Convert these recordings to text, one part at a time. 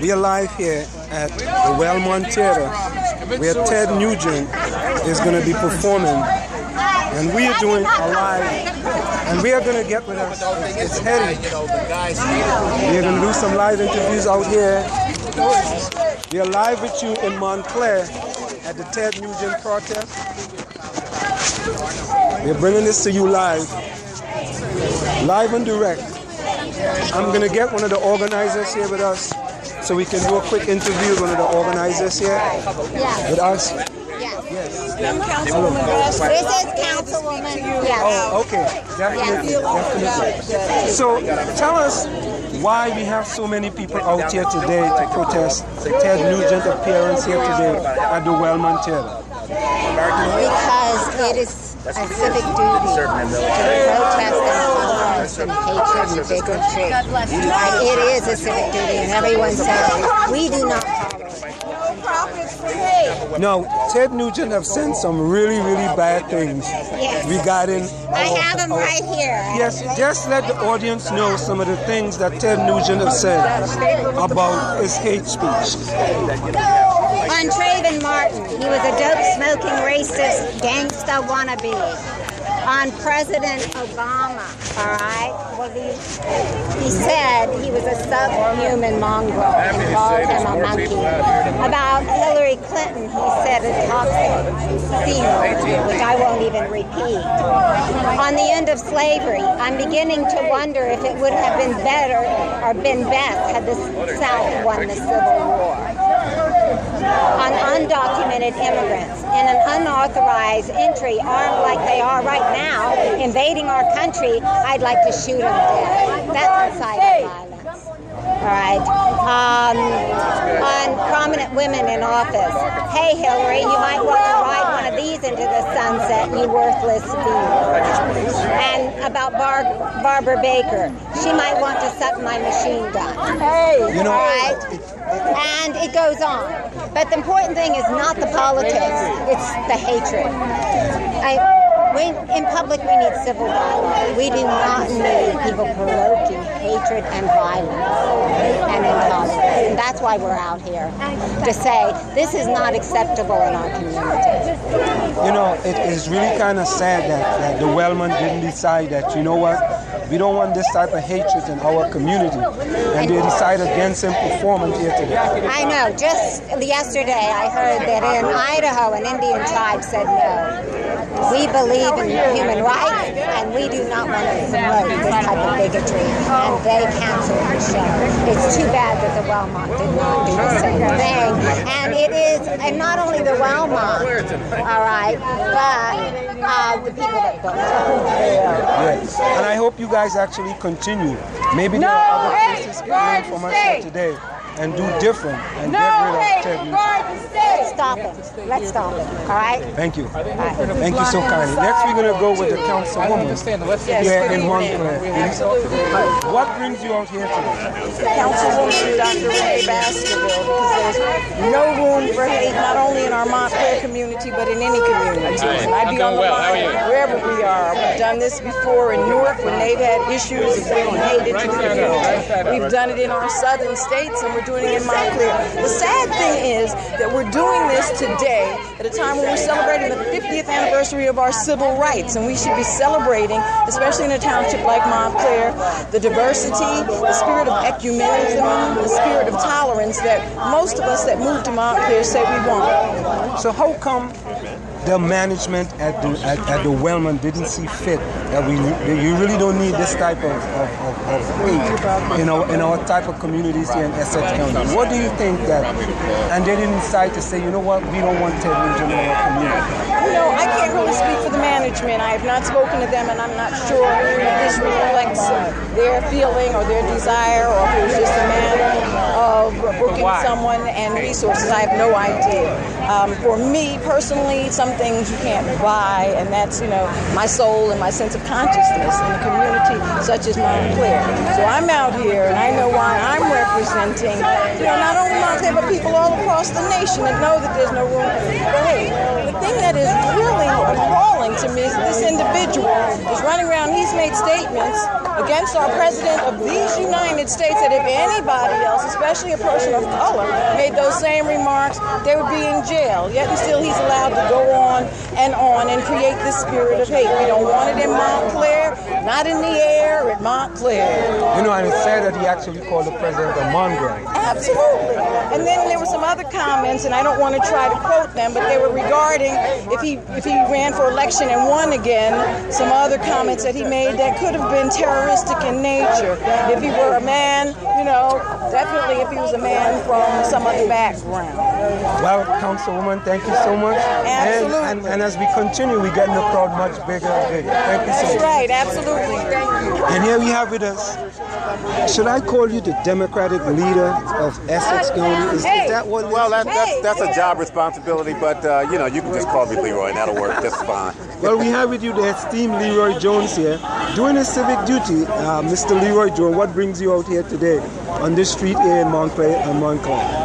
We are live here at the Wellmont Theater where Ted Nugent is going to be performing, and we are doing a live, and we are going to get with us. It's Hetty. We are going to do some live interviews out here. We are live with you in Montclair at the Ted Nugent protest. We're bringing this to you live and direct. I'm going to get one of the organizers here with us so we can do a quick interview with one of the organizers here with us. Yes. This is Councilwoman. Yes. Oh, okay. Definitely. So tell us why we have so many people out here today to protest Ted Nugent appearance here today at the Wellmont Theater. Because it is a civic duty to protest intolerance and hatred and bigotry. It is a civic duty, and everyone says we do not tolerate. No, Ted Nugent have said some really, really bad things regarding. I have them right here. Yes, just let the audience know some of the things that Ted Nugent have said about his hate speech. On Trayvon Martin, he was a dope-smoking, racist, gangsta wannabe. On President Obama, all right, well, he said he was a subhuman mongrel and called him a monkey. About Hillary Clinton, he said a toxic C-word, which I won't even repeat. On the end of slavery, I'm beginning to wonder if it would have been better or been best had the South won the Civil War. On undocumented immigrants in an unauthorized entry, armed like they are right now, invading our country, I'd like to shoot them dead. That's inciting violence. All right. On prominent women in office. Hey, Hillary, you might want to ride one of these into the sunset, you worthless thief. And about Barbara Baker, she might want to suck my machine gun. Hey, all right. And it goes on. But the important thing is not the politics, it's the hatred. In public, we need civil dialogue. We do not need people provoking hatred and violence and intolerance. And that's why we're out here, to say this is not acceptable in our community. You know, it is really kind of sad that the Wellmont didn't decide that, you know what, we don't want this type of hatred in our community. And they decided against him performing here today. I know. Just yesterday I heard that in Idaho an Indian tribe said no. We believe in human rights and we do not want to promote this type of bigotry. And they canceled the show. It's too bad that the Wellmont did not do the same thing. And it is, and not only the Wellmont, all right, but the people that built it. Yes. And I hope you guys actually continue. Maybe there are other places can learn from us here today and do different and get rid of Ted Nugent. Stop it. Let's stop it. All right? Thank you. Thank you so kindly. Next we're going to go with the councilwoman here in Montclair. What brings you out here today? Councilwoman Dr. Renee Baskerville, because there's no room for hate, not only in our Montclair community, but in any community. And I be on the line wherever we are. We've done this before in Newark when they've had issues of being hated to the community. We've done it in our southern states, and we're doing it in Montclair. The sad thing is that we're doing this today at a time when we're celebrating the 50th anniversary of our civil rights, and we should be celebrating, especially in a township like Montclair, the diversity, the spirit of ecumenism, the spirit of tolerance that most of us that moved to Montclair say we want. So how come the management at the Wellmont didn't see fit that you really don't need this type of hate in our type of communities here in Essex County? What do you think that, and they didn't decide to say, you know what, we don't want Ted Nugent in our community? You know, I can't really speak for the management. I have not spoken to them, and I'm not sure if this reflects their feeling or their desire, or if it was just a matter of booking someone and resources. I have no idea. For me personally, some things you can't buy, and that's, you know, my soul and my sense of consciousness in the community. So such as Montclair. So I'm out here, and I know why I'm representing, not only Montclair, but people all across the nation that know that there's no room for hate. The thing that is really appalling to me is this individual is running around. He's made statements against our president of these United States that if anybody else, especially a person of color, made those same remarks, they would be in jail. Yet and still he's allowed to go on and create this spirit of hate. We don't want it in Montclair, not in the air, at Montclair. And it's said that he actually called the president a mongrel. Absolutely. And then there were some other comments, and I don't want to try to quote them, but they were regarding if he ran for election and won again, some other comments that he made that could have been terroristic in nature. If he were a man, definitely if he was a man from some other background. Well, Councilwoman, thank you so much. Absolutely. And as we continue, we're getting the crowd much bigger and bigger. Thank you so much. That's right, absolutely. Thank you. And here we have with us, should I call you the Democratic leader of Essex County? Is that what? Well, that's a job responsibility, but you can just call me Leroy, and that'll work just fine. Well, we have with you the esteemed Leroy Jones here. Doing his civic duty, Mr. Leroy Jones, what brings you out here today on this street here in Montclair?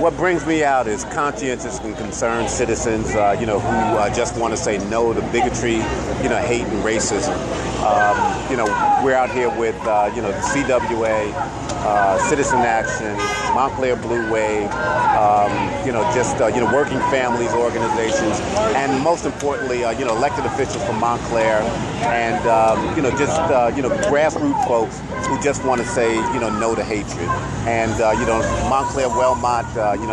What brings me out is conscientious and concerned citizens, who just want to say no to bigotry, hate and racism. We're out here with, the CWA, Citizen Action, Montclair Blue Wave, working families organizations, and most importantly, elected officials from Montclair, and grassroots folks who just want to say, no to hatred. And Montclair Wellmont,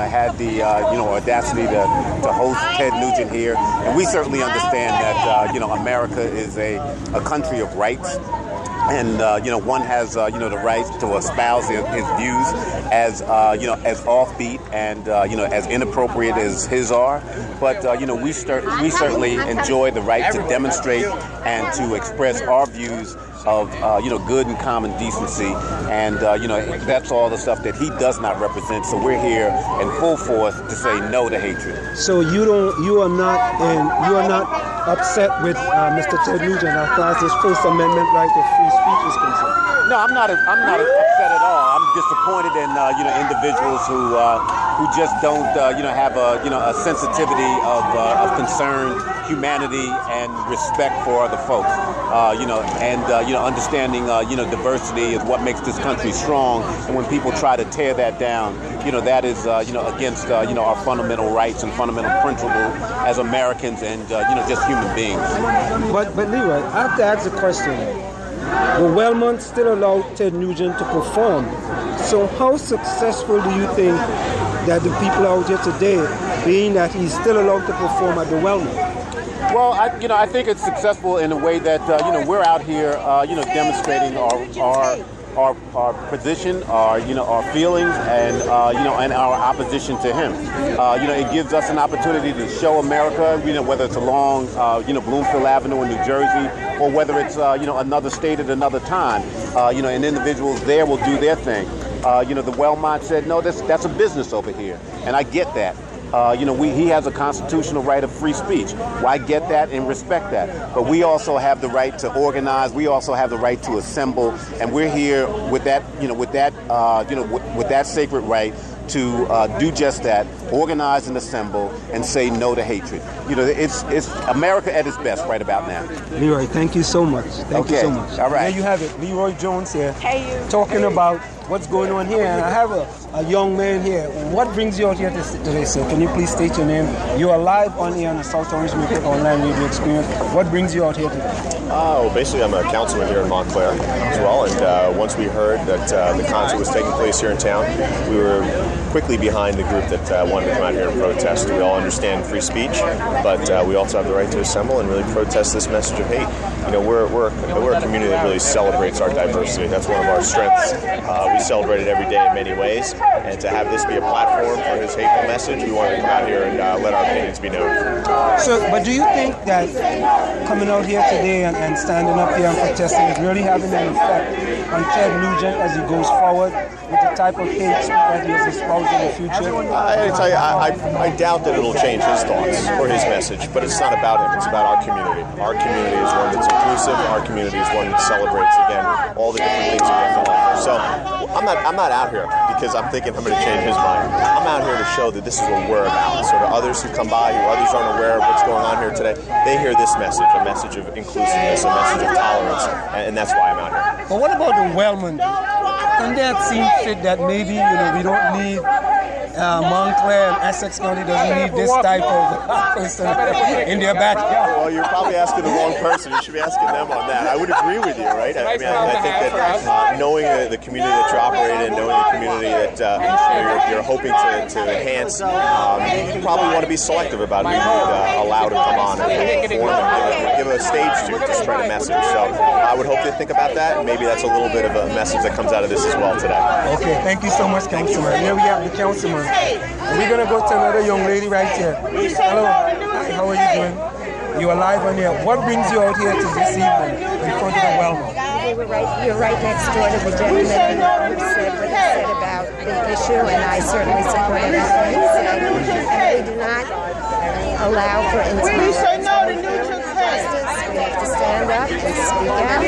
had the audacity to host Ted Nugent here, and we certainly understand that America is a country of rights. And one has the right to espouse his views as offbeat and as inappropriate as his are. But we certainly enjoy the right to demonstrate and to express our views of good and common decency, and that's all the stuff that he does not represent. So we're here in full force to say no to hatred. So you are not upset with Mr. Ted Nugent as far as his First Amendment right of free speech is concerned? No, I'm not upset at all. I'm disappointed in individuals who just don't have a sensitivity of concern, humanity, and respect for other folks. Understanding diversity is what makes this country strong. And when people try to tear that down, that is against our fundamental rights and fundamental principles as Americans and just human beings. But Leroy, I have to ask the question. Will Wellmont still allow Ted Nugent to perform? So how successful do you think that the people out here today, being that he's still allowed to perform at the Wellmont? Well, I think it's successful in a way that we're out here demonstrating our position, our feelings, and and our opposition to him. It gives us an opportunity to show America, whether it's along Bloomfield Avenue in New Jersey, or whether it's another state at another time. And individuals there will do their thing. The Wellmont said, no, that's a business over here, and I get that. He has a constitutional right of free speech. Well, I get that and respect that. But we also have the right to organize. We also have the right to assemble, and we're here with that, with that sacred right to do just that, organize and assemble, and say no to hatred. It's America at its best right about now. Leroy, thank you so much. Thank you so much. All right. There you have it. Leroy Jones here. Hey, you. Talking about what's going on here. And I have a young man here. What brings you out here today, sir? Can you please state your name? You are live on here on the South Orange Maker Online Radio Experience. What brings you out here today? Basically, I'm a councilman here in Montclair as well. And once we heard that the concert was taking place here in town, we were quickly behind the group that wanted to come out here and protest. We all understand free speech, but we also have the right to assemble and really protest this message of hate. We're a community that really celebrates our diversity. That's one of our strengths. we celebrate it every day in many ways, and to have this be a platform for his hateful message, we wanted to come out here and let our opinions be known. So, but do you think that coming out here today and standing up here and protesting is really having an effect on Ted Nugent as he goes forward with the type of hate speech that he has espoused in the future? I doubt that it'll change his thoughts or his message, but it's not about him. It's about our community. Our community is one that's inclusive. Our community is one that celebrates, again, all the different things we have to offer. So I'm not out here because I'm thinking I'm going to change his mind. I'm out here to show that this is what we're about. So to others who come by, who others aren't aware of what's going on here today, they hear this message, a message of inclusiveness, a message of tolerance, and that's why I'm out here. But what about the Wellman? And that seems fit that maybe, we don't need Montclair and Essex County doesn't need this type of person in their backyard. Well, you're probably asking the wrong person. You should be asking them on that. I would agree with you, right? I mean, I think that knowing the community that you operate in, knowing the community that you're hoping to enhance, you probably want to be selective about who you allow to come on and perform and give a stage to spread a message. So I would hope they think about that, and maybe that's a little bit of a message that comes out of this as well today. Okay, thank you so much, Councilman. Here we have the Councilman. We're going to go to another young lady right here. Hello. Hi, how are you doing? You are live on here. What brings you out here to this evening in front of the Wellman? You're right next door to the gentleman who said what he said about the issue, and I certainly support everything he said. And we do not allow for intolerance. We have to stand up and speak out.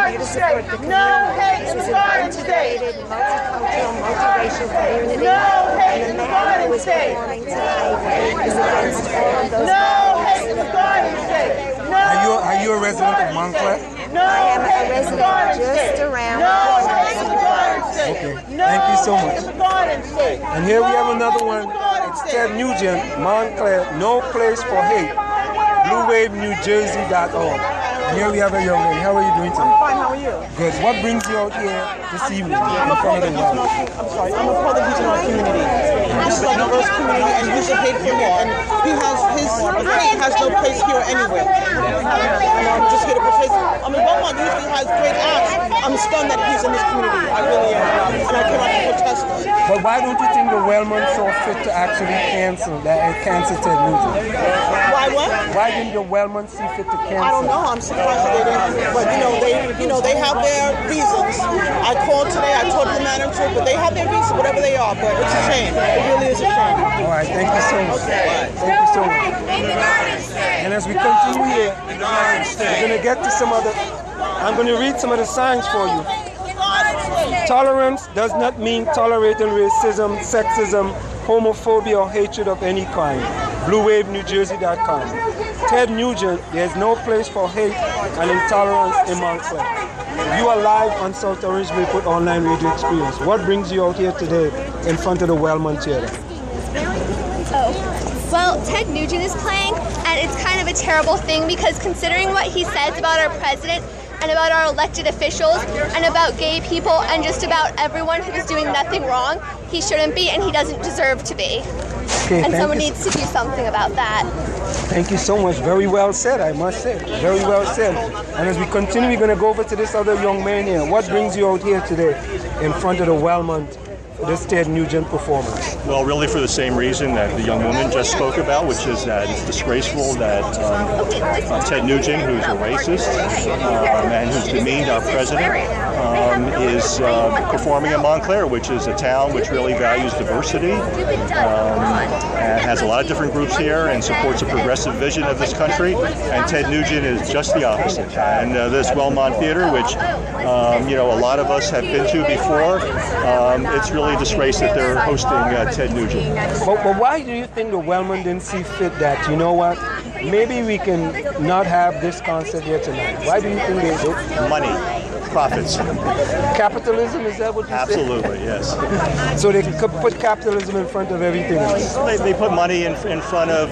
Here to support the community. This is an integrated, multicultural, multiracial community. And the man who is performing tonight is against all of those values. Are you a resident of Montclair? I am a resident just around the corner. Okay, thank you so much. And here we have another one. It's Ted Nugent, Montclair, no place for hate. BlueWaveNewJersey.org. And here we have a young lady. How are you doing today? I'm fine, how are you? Good. What brings you out here this evening in front of the Wellman? I'm a part of he's in our community. This is a diverse community, and he's a hate for him, and his hate has no place here anywhere. And I'm just here to protest. I mean, Beaumont usually has great acts. I'm stunned that he's in this community. I really am. And I came out to protest. But why don't you think the Wellman saw fit to actually cancel Ted Nugent? Why what? Why didn't the Wellman see fit to cancel? I don't know. I'm surprised that they didn't. But they have their reasons. I called today. I talked to the manager, but they have their reasons, whatever they are. But it's a shame. It really is a shame. All right. Thank you so much. Thank you so much. And as we continue here, we're going to get to some other. I'm going to read some of the signs for you. Tolerance does not mean tolerating racism, sexism, homophobia, or hatred of any kind. BlueWaveNewJersey.com. Ted Nugent, there's no place for hate and intolerance in Montclair. You are live on South Orange Mayput Online Radio Experience. What brings you out here today in front of the Wellman Theater? Well, Ted Nugent is playing, and it's kind of a terrible thing because considering what he says about our president and about our elected officials and about gay people and just about everyone who is doing nothing wrong, he shouldn't be and he doesn't deserve to be. Okay, and someone needs to do something about that. Thank you so much. Very well said, I must say. Very well said. And as we continue, we're going to go over to this other young man here. What brings you out here today in front of the Wellman for this Ted Nugent performance? Well, really for the same reason that the young woman just spoke about, which is that it's disgraceful that Ted Nugent, who's a racist and who's demeaned our president, is performing in Montclair, which is a town which really values diversity and has a lot of different groups here and supports a progressive vision of this country. And Ted Nugent is just the opposite. And this Wellman Theater, which a lot of us have been to before, it's really a disgrace that they're hosting Ted Nugent. But why do you think the Wellman didn't see fit that, you know what, maybe we can not have this concert here tonight? Why do you think they do? Money. Profits. Capitalism, is that what you Absolutely, yes. So they could put capitalism in front of everything else? They put money in front of,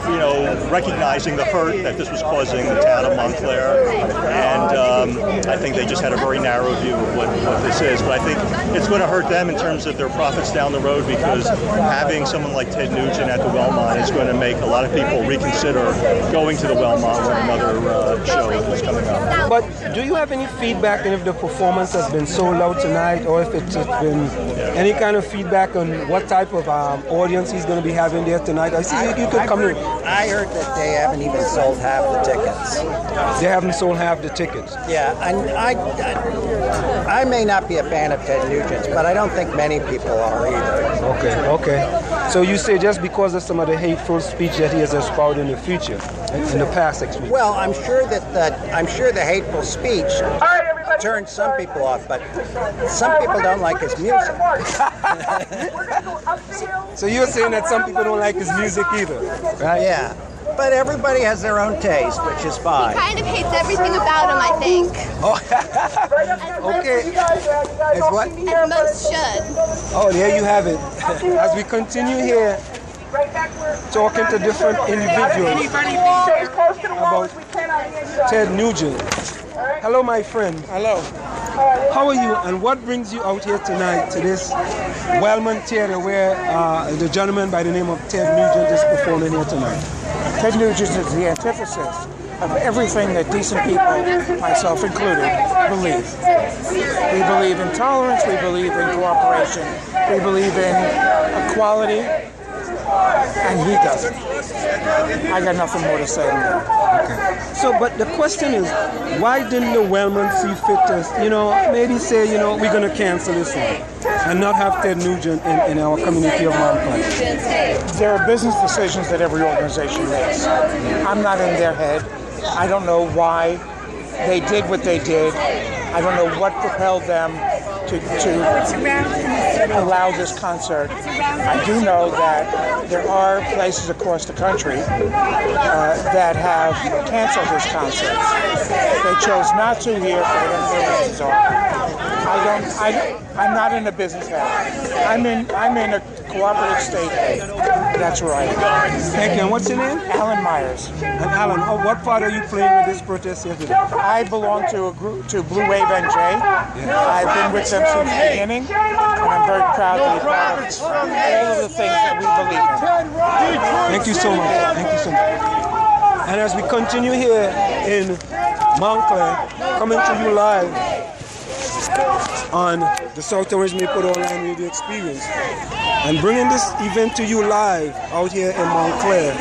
recognizing the hurt that this was causing the town of Montclair. And, I think they just had a very narrow view of what this is. But I think it's going to hurt them in terms of their profits down the road, because having someone like Ted Nugent at the Wellmont is going to make a lot of people reconsider going to the Wellmont when another show is coming up. But do you have any feedback on if the performance has been sold out tonight, or if it's been any kind of feedback on what type of audience he's going to be having there tonight? I see you could come in. I heard that they haven't even sold half the tickets. They haven't sold half the tickets. Yeah, and I may not be a fan of Ted Nugent's, but I don't think many people are either. Okay. So you say just because of some of the hateful speech that he has espoused in the future, in the past, excuse me. Well, I'm sure the hateful speech turns some people off, but some people don't like his music. So you're saying that some people don't like his music either, right? Yeah. But everybody has their own taste, which is fine. He kind of hates everything about him, I think. Okay. It's what? As most should. Oh, there you have it. As we continue here, talking to different individuals about Ted Nugent. Hello, my friend. Hello. How are you, and what brings you out here tonight to this Wellmont Theater where the gentleman by the name of Ted Nugent is performing here tonight? Ted Nugent is the antithesis of everything that decent people, myself included, believe. We believe in tolerance, we believe in cooperation, we believe in equality, and he doesn't. I got nothing more to say than that. Okay. So, but the question is, why didn't the Wellmont see fit to, maybe say, we're going to cancel this one and not have Ted Nugent in our community of Montclair? There are business decisions that every organization makes. I'm not in their head. I don't know why they did what they did. I don't know what propelled them to allow this concert. I do know that there are places across the country that have canceled this concert. They chose not to here for whatever their reasons are. I'm not in a business head. I'm in a cooperative state head. That's right. Thank you. And what's your name? Alan Myers. And Alan, what part are you playing with this protest here today? I belong to a group, to Blue Wave NJ. I've been with them since the beginning, and I'm very proud to be part of all of the things that we believe in. Thank you so much. Thank you so much. And as we continue here in Montclair, coming to you live on the South Orange Maple Online Radio Experience, and bringing this event to you live out here in Montclair.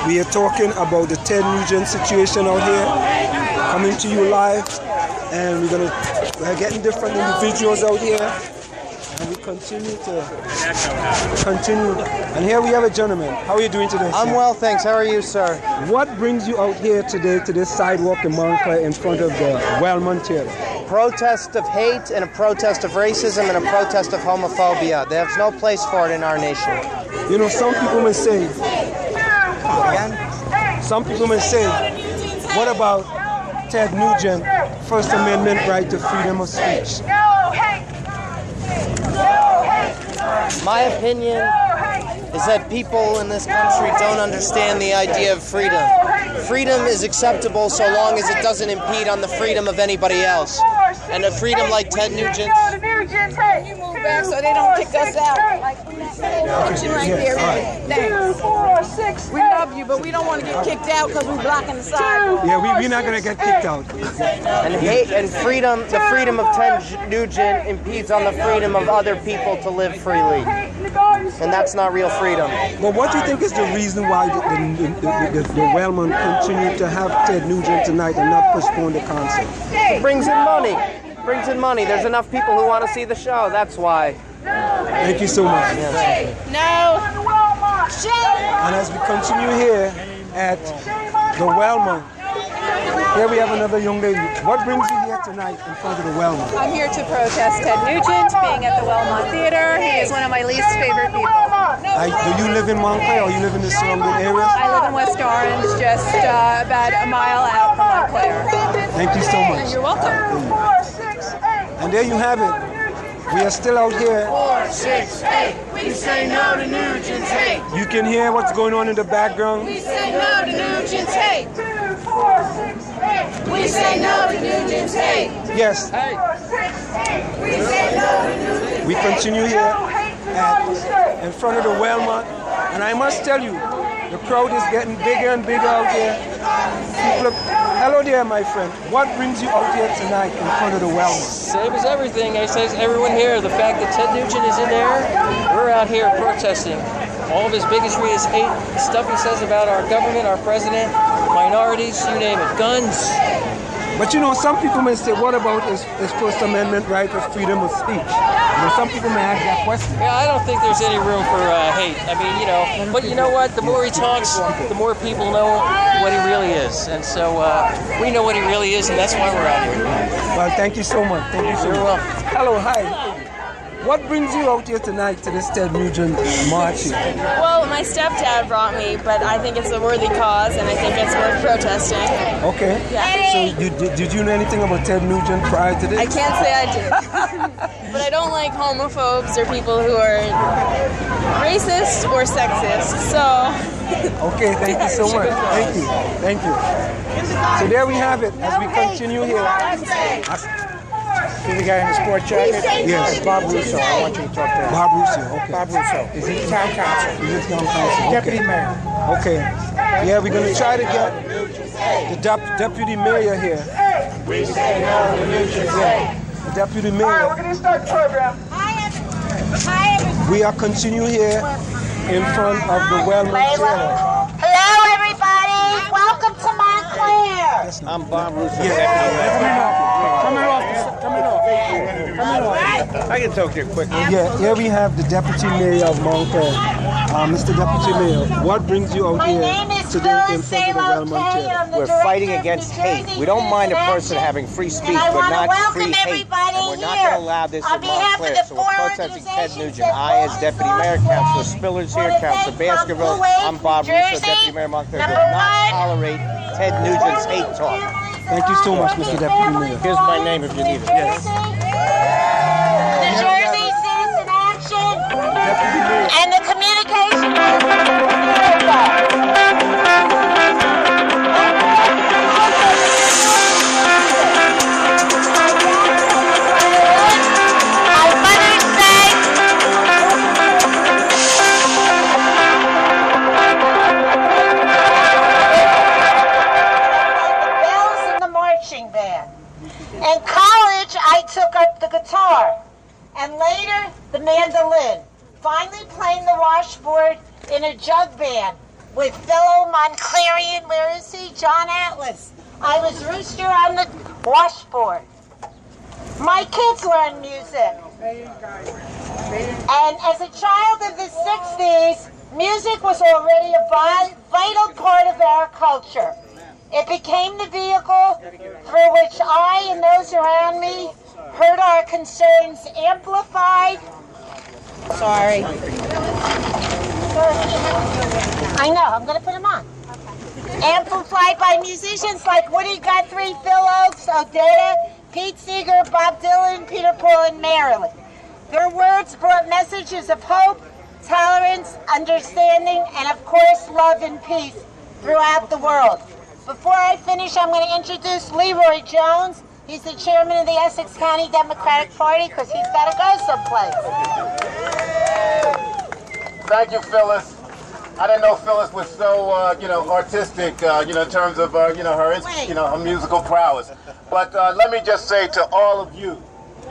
We are talking about the Ted Nugent situation out here, coming to you live, and we're getting different individuals out here, and we continue. And here we have a gentleman. How are you doing today, sir? I'm well, thanks. How are you, sir? What brings you out here today to this sidewalk in Montclair in front of the Wellmont Theater? Protest of hate and a protest of racism and a protest of homophobia. There's no place for it in our nation. Some people may say, what about Ted Nugent, First Amendment right to freedom of speech? My opinion is that people in this country don't understand the idea of freedom. Freedom is acceptable so long as it doesn't impede on the freedom of anybody else. And a freedom like Ted Nugent's. Can you move back so they don't kick us out? Right there. 2, 4, 6. We love you, but we don't want to get kicked out because we're blocking the side. Yeah, we're not going to get kicked out. And hate and freedom, the freedom of Ted Nugent impedes on the freedom of other people to live freely. And that's not real freedom. But what do you think is the reason why the Wellmont continue to have Ted Nugent tonight and not postpone the concert? It brings in money. There's enough people who want to see the show. That's why. Thank you so much. No. And as we continue here at the Wellmont, here we have another young lady. What brings you here tonight in front of the Wellmont? I'm here to protest Ted Nugent being at the Wellmont Theater. He is one of my least favorite people. Do you live in Montclair or you live in the surrounding areas? I live in West Orange, just about a mile out from Montclair. Thank you so much. You're welcome. And there you have it. We are still out here. 4, 6, 8. We say no to Nugent's hate. You can hear what's going on in the background. We say no to Nugent's hate. 2, 4, 6, 8. We say no to Nugent's Nugent's hate. Yes. We continue here in front of the Wellmont, and I must tell you, the crowd is getting bigger and bigger out here. People hello there, my friend. What brings you out here tonight in front of the Wellmont? Same as everything. I say everyone here. The fact that Ted Nugent is in there, we're out here protesting. All of his bigotry, his hate, stuff he says about our government, our president, minorities, you name it, guns. But you know, some people may say, what about his First Amendment right of freedom of speech? You know, some people may ask that question. Yeah, I don't think there's any room for hate. I mean, you know, but you know what? The more he talks, the more people know what he really is. And so we know what he really is, and that's why we're out here. Well, thank you so much. Thank you so much. You're welcome. Hello, hi. What brings you out here tonight to this Ted Nugent march here? Well, my stepdad brought me, but I think it's a worthy cause, and I think it's worth protesting. Okay. Yeah. So did you know anything about Ted Nugent prior to this? I can't say I did. But I don't like homophobes or people who are racist or sexist, so... Okay, thank you so much. Thank you. Thank you. So there we have it as we continue here. See the guy in the sport jacket? Yes. Bob Russo. I want you to talk to him. Bob Russo, okay. Bob Russo. Is he town council? He's town council. Deputy mayor. Okay. Yeah, we're going to try to get the deputy mayor here. We say no to Nugent's hate. The deputy mayor. All right, we're going to start the program. We are continuing here in front of the Wellmont Theater. Hello, everybody. Welcome to Montclair. I'm Bob Russo. Coming off. I can talk to you quickly. Yeah, here we have the deputy mayor of Montclair. Mr. Deputy Mayor, what brings you out here today in front of the Wellmont Theater? We're fighting against hate. We don't mind a person having free speech, but not free hate. And we're not going to allow this in Montclair. So we're protesting Ted Nugent. I, as Deputy Mayor, Councilor Spiller's here, Councilor Baskerville. I'm Bob Russo, Deputy Mayor of Montclair. Will not tolerate Ted Nugent's hate talk. Thank you so much, Mr. Deputy Mayor. Here's my name if you need it. Yes. New Jersey Citizen Action and the communication. In college, I took up the guitar, and later the mandolin, finally playing the washboard in a jug band with fellow Montclairian, where is he? John Atlas. I was rooster on the washboard. My kids learned music. And as a child of the 60s, music was already a vital part of our culture. It became the vehicle through which I and those around me heard our concerns amplified. Sorry. I know, I'm going to put them on. Amplified by musicians like Woody Guthrie, Phil Oakes, Odetta, Pete Seeger, Bob Dylan, Peter Paul, and Marilyn. Their words brought messages of hope, tolerance, understanding, and of course, love and peace throughout the world. Before I finish, I'm going to introduce Leroy Jones. He's the chairman of the Essex County Democratic Party because he's got to go someplace. Thank you, Phyllis. I didn't know Phyllis was so, artistic, in terms of, her musical prowess. But let me just say to all of you,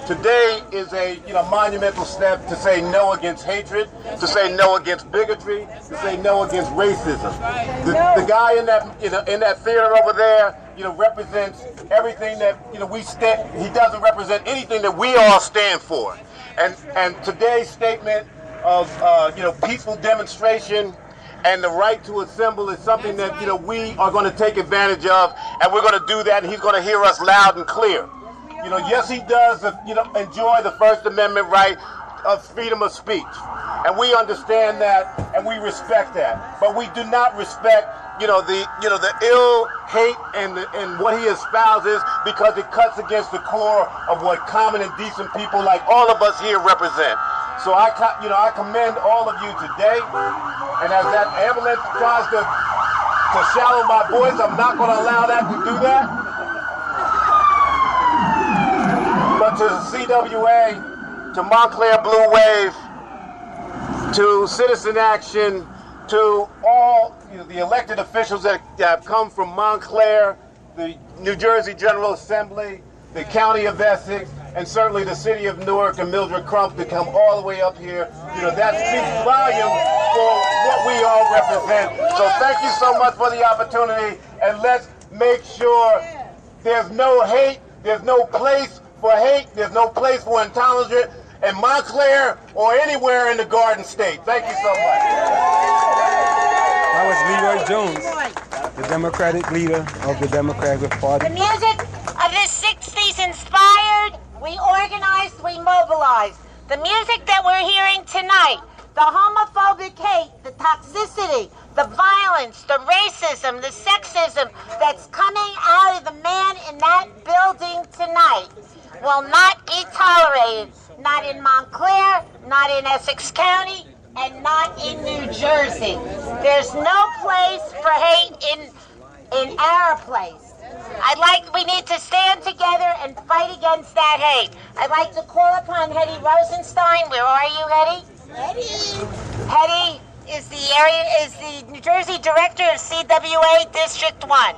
today is a, monumental step to say no against hatred, to say no against bigotry, to say no against racism. The guy in that theater over there, represents everything that, we stand. He doesn't represent anything that we all stand for. And today's statement of, peaceful demonstration and the right to assemble is something that, we are going to take advantage of, and we're going to do that, and he's going to hear us loud and clear. Yes, he does, enjoy the First Amendment right of freedom of speech. And we understand that, and we respect that. But we do not respect, the ill hate and what he espouses, because it cuts against the core of what common and decent people like all of us here represent. So I commend all of you today. And as that ambulance tries to shallow my voice, I'm not going to allow that to do that. to CWA, to Montclair Blue Wave, to Citizen Action, to all the elected officials that have come from Montclair, the New Jersey General Assembly, the County of Essex, and certainly the City of Newark and Mildred Crump to come all the way up here. That speaks volumes for what we all represent. So thank you so much for the opportunity, and let's make sure there's no hate, there's no place for hate, there's no place for intolerance in Montclair or anywhere in the Garden State. Thank you so much. That was Leroy Jones, the Democratic leader of the Democratic Party. The music of the 60s inspired, we organized, we mobilized. The music that we're hearing tonight, the homophobic hate, the toxicity, the violence, the racism, the sexism that's coming out of the man in that building tonight will not be tolerated. Not in Montclair, not in Essex County, and not in New Jersey. There's no place for hate in our place. We need to stand together and fight against that hate. I'd like to call upon Hetty Rosenstein. Where are you, Hetty? Hetty is the New Jersey Director of CWA District 1.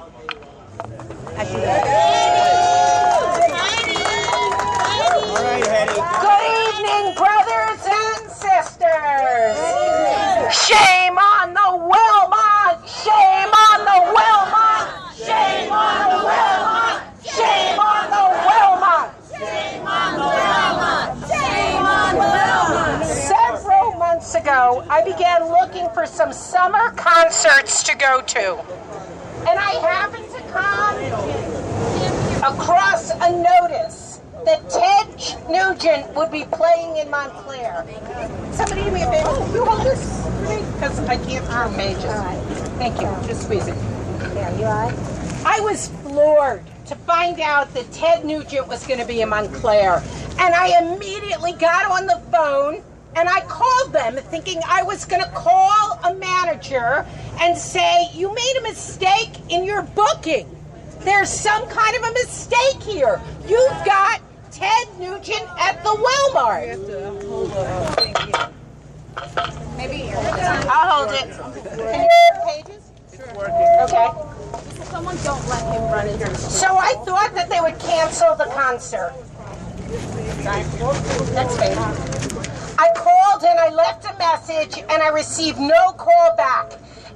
Good evening, brothers and sisters. Shame on the Wilmot! Shame on the Wilmot! Shame on the Wilmot! Shame on the Wilmot! Shame on the Wilmot! Shame on the Wilmot! Several months ago, I began looking for some summer concerts to go to. And I happened to come across a notice that Ted Nugent would be playing in Montclair. Somebody do me a favor. Oh, you hold this for me? Because I can't turn pages. Right. Thank you. Just squeeze it. Yeah, you all right? I was floored to find out that Ted Nugent was going to be in Montclair. And I immediately got on the phone and I called them thinking I was going to call a manager and say, you made a mistake in your booking. There's some kind of a mistake here. You've got Ted Nugent at the Walmart. Maybe I'll hold it. Can you turn pages? Okay. Someone don't let him run into. So I thought that they would cancel the concert. That's fair. I called and I left a message and I received no call back.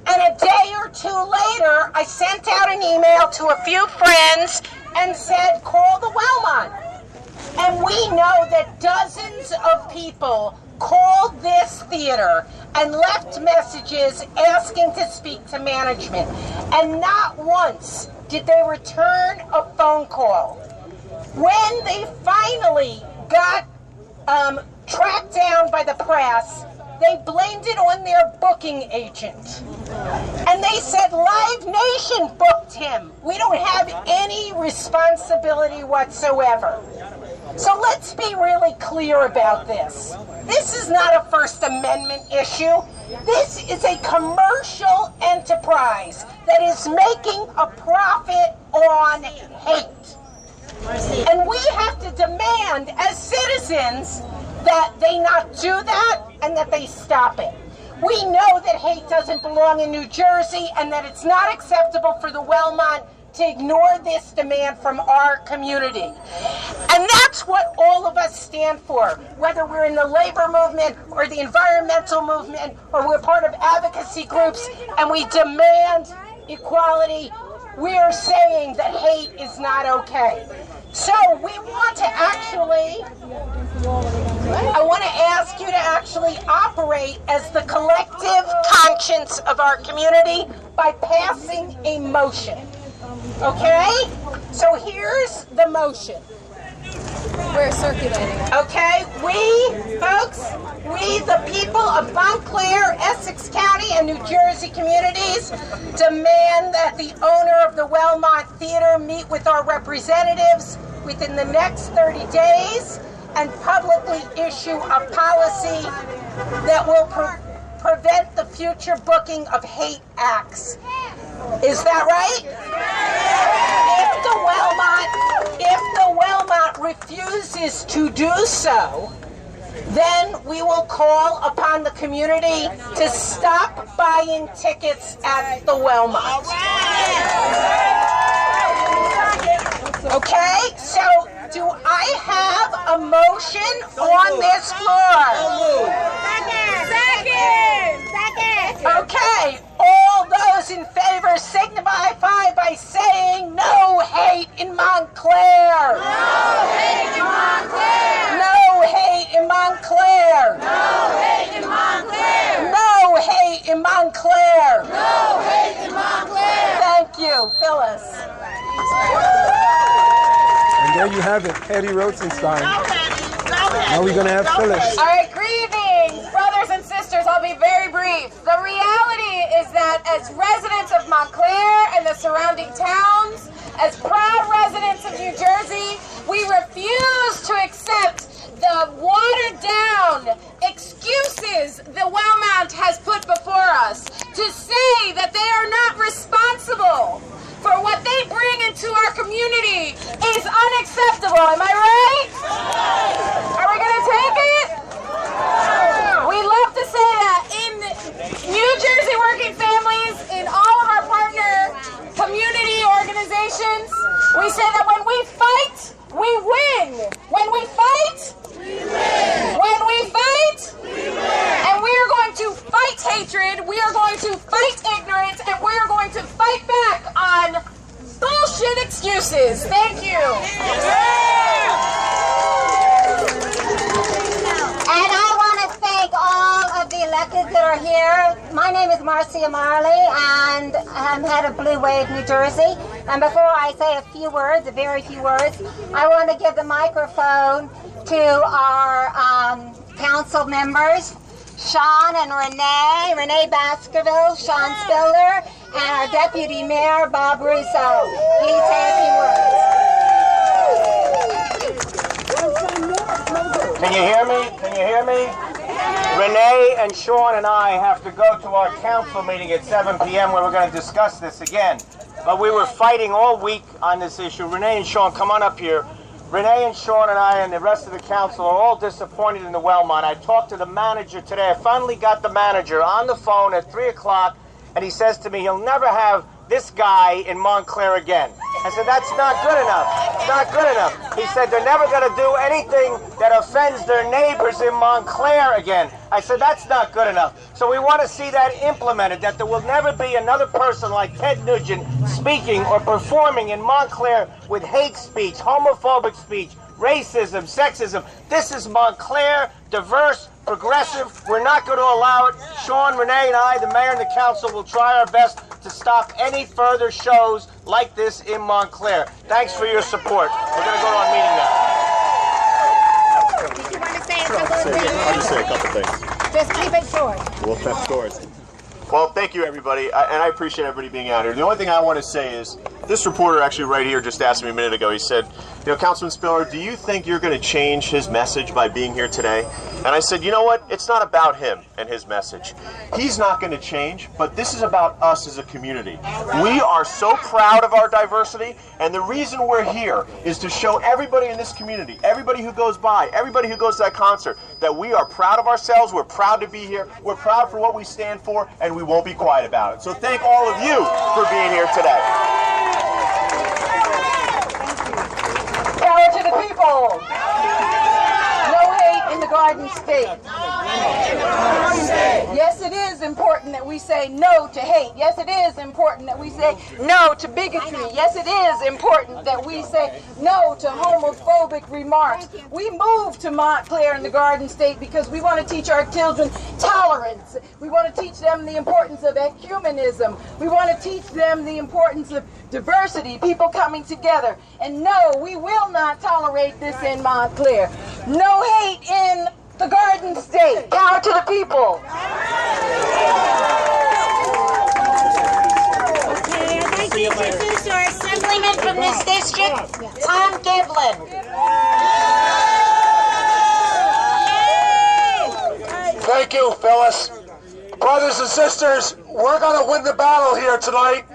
And a day or two later, I sent out an email to a few friends and said, call the Wellmont. And we know that dozens of people called this theater and left messages asking to speak to management. And not once did they return a phone call. When they finally got tracked down by the press, they blamed it on their booking agent. And they said Live Nation booked him. We don't have any responsibility whatsoever. So let's be really clear about this. This is not a First Amendment issue. This is a commercial enterprise that is making a profit on hate. And we have to demand as citizens that they not do that and that they stop it. We know that hate doesn't belong in New Jersey and that it's not acceptable for the Wellmont to ignore this demand from our community. And that's what all of us stand for, whether we're in the labor movement or the environmental movement or we're part of advocacy groups and we demand equality. We're saying that hate is not okay. So we want to I want to ask you to actually operate as the collective conscience of our community by passing a motion. Okay? So here's the motion. We're circulating. Okay? We, folks, we, the people of Montclair, Essex County, and New Jersey communities demand that the owner of the Wellmont Theater meet with our representatives within the next 30 days and publicly issue a policy that will prevent the future booking of hate acts. Is that right? If the Wellmont refuses to do so, then we will call upon the community to stop buying tickets at the Wellmont. Okay, so do I have a motion on this floor? Second. Okay, all those in favor signify by saying no hate in Montclair. No hate in Montclair. No hate in Montclair. No hate in Montclair. No hate in Montclair. No hate in Montclair. Thank you, Phyllis. And there you have it, Eddie Rosenstein. Now we're going to have Phyllis. All right, greetings, brothers and sisters. I'll be very brief. The reality is that as residents of Montclair and the surrounding towns, as proud residents of New Jersey, we refuse to accept the watered-down excuses the Wellmont has put before us to say that they are not responsible for what they bring into our community is unacceptable. Am I right? Are we going to take it? We love to say that in New Jersey Working Families, in all of our partner community organizations, we say that when we fight, we win. When we fight, we win. When we fight, we win. And we are going to fight hatred, we are going to fight ignorance, and we are going to fight back on bullshit excuses. Thank you. And I want to thank all of the electeds that are here. My name is Marcia Marley, and I'm head of Blue Wave, New Jersey. And before I say a few words, a very few words, I want to give the microphone to our council members, Sean and Renee Baskerville, Sean Spiller, and our Deputy Mayor, Bob Russo. Please say a few words. Can you hear me? Can you hear me? Renee and Sean and I have to go to our council meeting at 7 p.m. where we're going to discuss this again. But we were fighting all week on this issue. Renee and Sean, come on up here. Renee and Sean and I and the rest of the council are all disappointed in the Wellmont. I talked to the manager today. I finally got the manager on the phone at 3 o'clock, and he says to me he'll never have this guy in Montclair again. I said, that's not good enough. It's not good enough. He said they're never going to do anything that offends their neighbors in Montclair again. I said, that's not good enough. So we want to see that implemented, that there will never be another person like Ted Nugent speaking or performing in Montclair with hate speech, homophobic speech, racism, sexism. This is Montclair, diverse, progressive. We're not going to allow it. Sean, Renee, and I, the mayor and the council, will try our best to stop any further shows like this in Montclair. Thanks for your support. We're going to go to our meeting now. Did you want to say a couple of things? I'll just say a couple things. Just keep it short. We'll test scores. Well, thank you, everybody, and I appreciate everybody being out here. The only thing I want to say is, this reporter actually right here just asked me a minute ago, he said, you know, Councilman Spiller, do you think you're going to change his message by being here today? And I said, you know what? It's not about him and his message. He's not going to change, but this is about us as a community. We are so proud of our diversity, and the reason we're here is to show everybody in this community, everybody who goes by, everybody who goes to that concert, that we are proud of ourselves, we're proud to be here, we're proud for what we stand for, and we won't be quiet about it. So thank all of you for being here today. Power to the people. No hate in the Garden State. Yes, it is important that we say no to hate. Yes, it is important that we say no to bigotry. Yes, it is important that we say no to homophobic remarks. We moved to Montclair in the Garden State because we want to teach our children tolerance. We want to teach them the importance of ecumenism. We want to teach them the importance of diversity, people coming together. And no, we will not tolerate this in Montclair. No hate in the Garden State. Power to the people. Okay, I'd like to introduce our assemblyman from this district, Tom Giblin. Thank you, Phyllis. Brothers and sisters, we're going to win the battle here tonight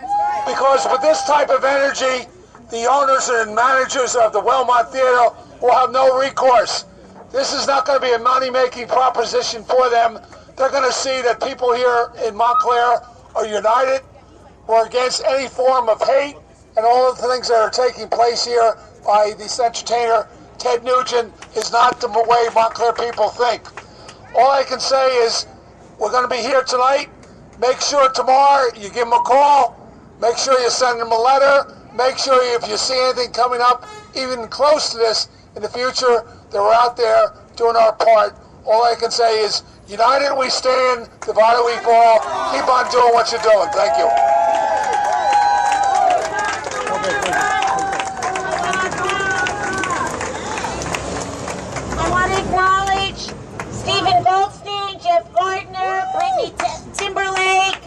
because with this type of energy, the owners and managers of the Wellmont Theater will have no recourse. This is not going to be a money-making proposition for them. They're going to see that people here in Montclair are united. We're against any form of hate and all of the things that are taking place here by this entertainer. Ted Nugent is not the way Montclair people think. All I can say is we're going to be here tonight. Make sure tomorrow you give them a call. Make sure you send them a letter. Make sure if you see anything coming up, even close to this in the future, that we're out there doing our part. All I can say is, united we stand, divided we fall. Keep on doing what you're doing. Thank you. I want to acknowledge Stephen Goldstein, Jeff Gardner, Brittany Timberlake.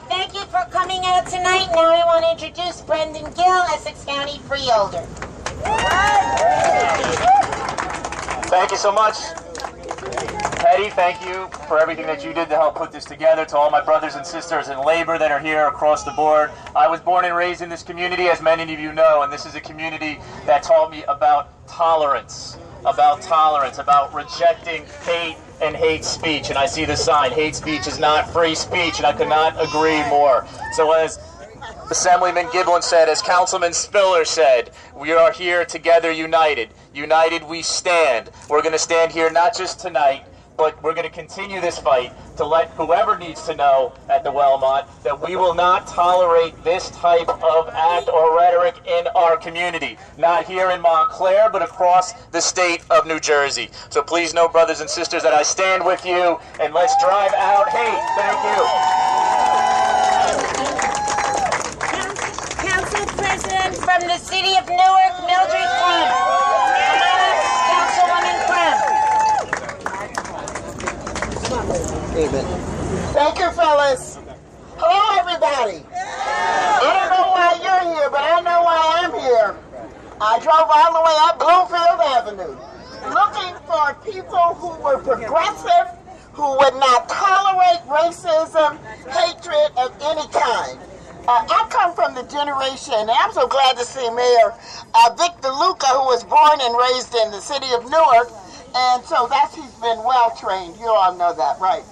Thank you for coming out tonight. Now I want to introduce Brendan Gill, Essex County Freeholder. Thank you so much. Teddy, thank you for everything that you did to help put this together. To all my brothers and sisters in labor that are here across the board. I was born and raised in this community, as many of you know, and this is a community that taught me about tolerance, about rejecting hate and hate speech. And I see the sign, hate speech is not free speech, and I could not agree more. So as Assemblyman Giblin said, as Councilman Spiller said, we are here together united. United we stand. We're going to stand here not just tonight, but we're going to continue this fight to let whoever needs to know at the Wellmont that we will not tolerate this type of act or rhetoric in our community. Not here in Montclair, but across the state of New Jersey. So please know, brothers and sisters, that I stand with you, and let's drive out hate. Thank you. Council President from the city of Newark, Mildred Clem. Councilwoman Clem. Thank you, fellas. Hello, everybody. I don't know why you're here, but I know why I'm here. I drove all the way up Bloomfield Avenue looking for people who were progressive, who would not tolerate racism, hatred of any kind. I come from the generation, and I'm so glad to see Mayor Vic DeLuca, who was born and raised in the city of Newark, and so he's been well trained. You all know that, right?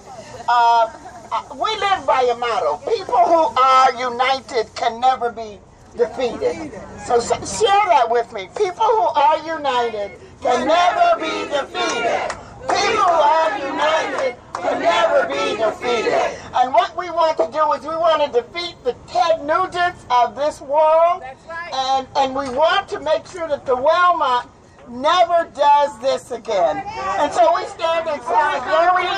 We live by a motto: people who are united can never be defeated. So share that with me. People who are united can never be defeated. People who are united can never be defeated. And what we want to do is we want to defeat the Ted Nugents of this world. That's right. And we want to make sure that the Wellmont never does this again. And so we stand in solidarity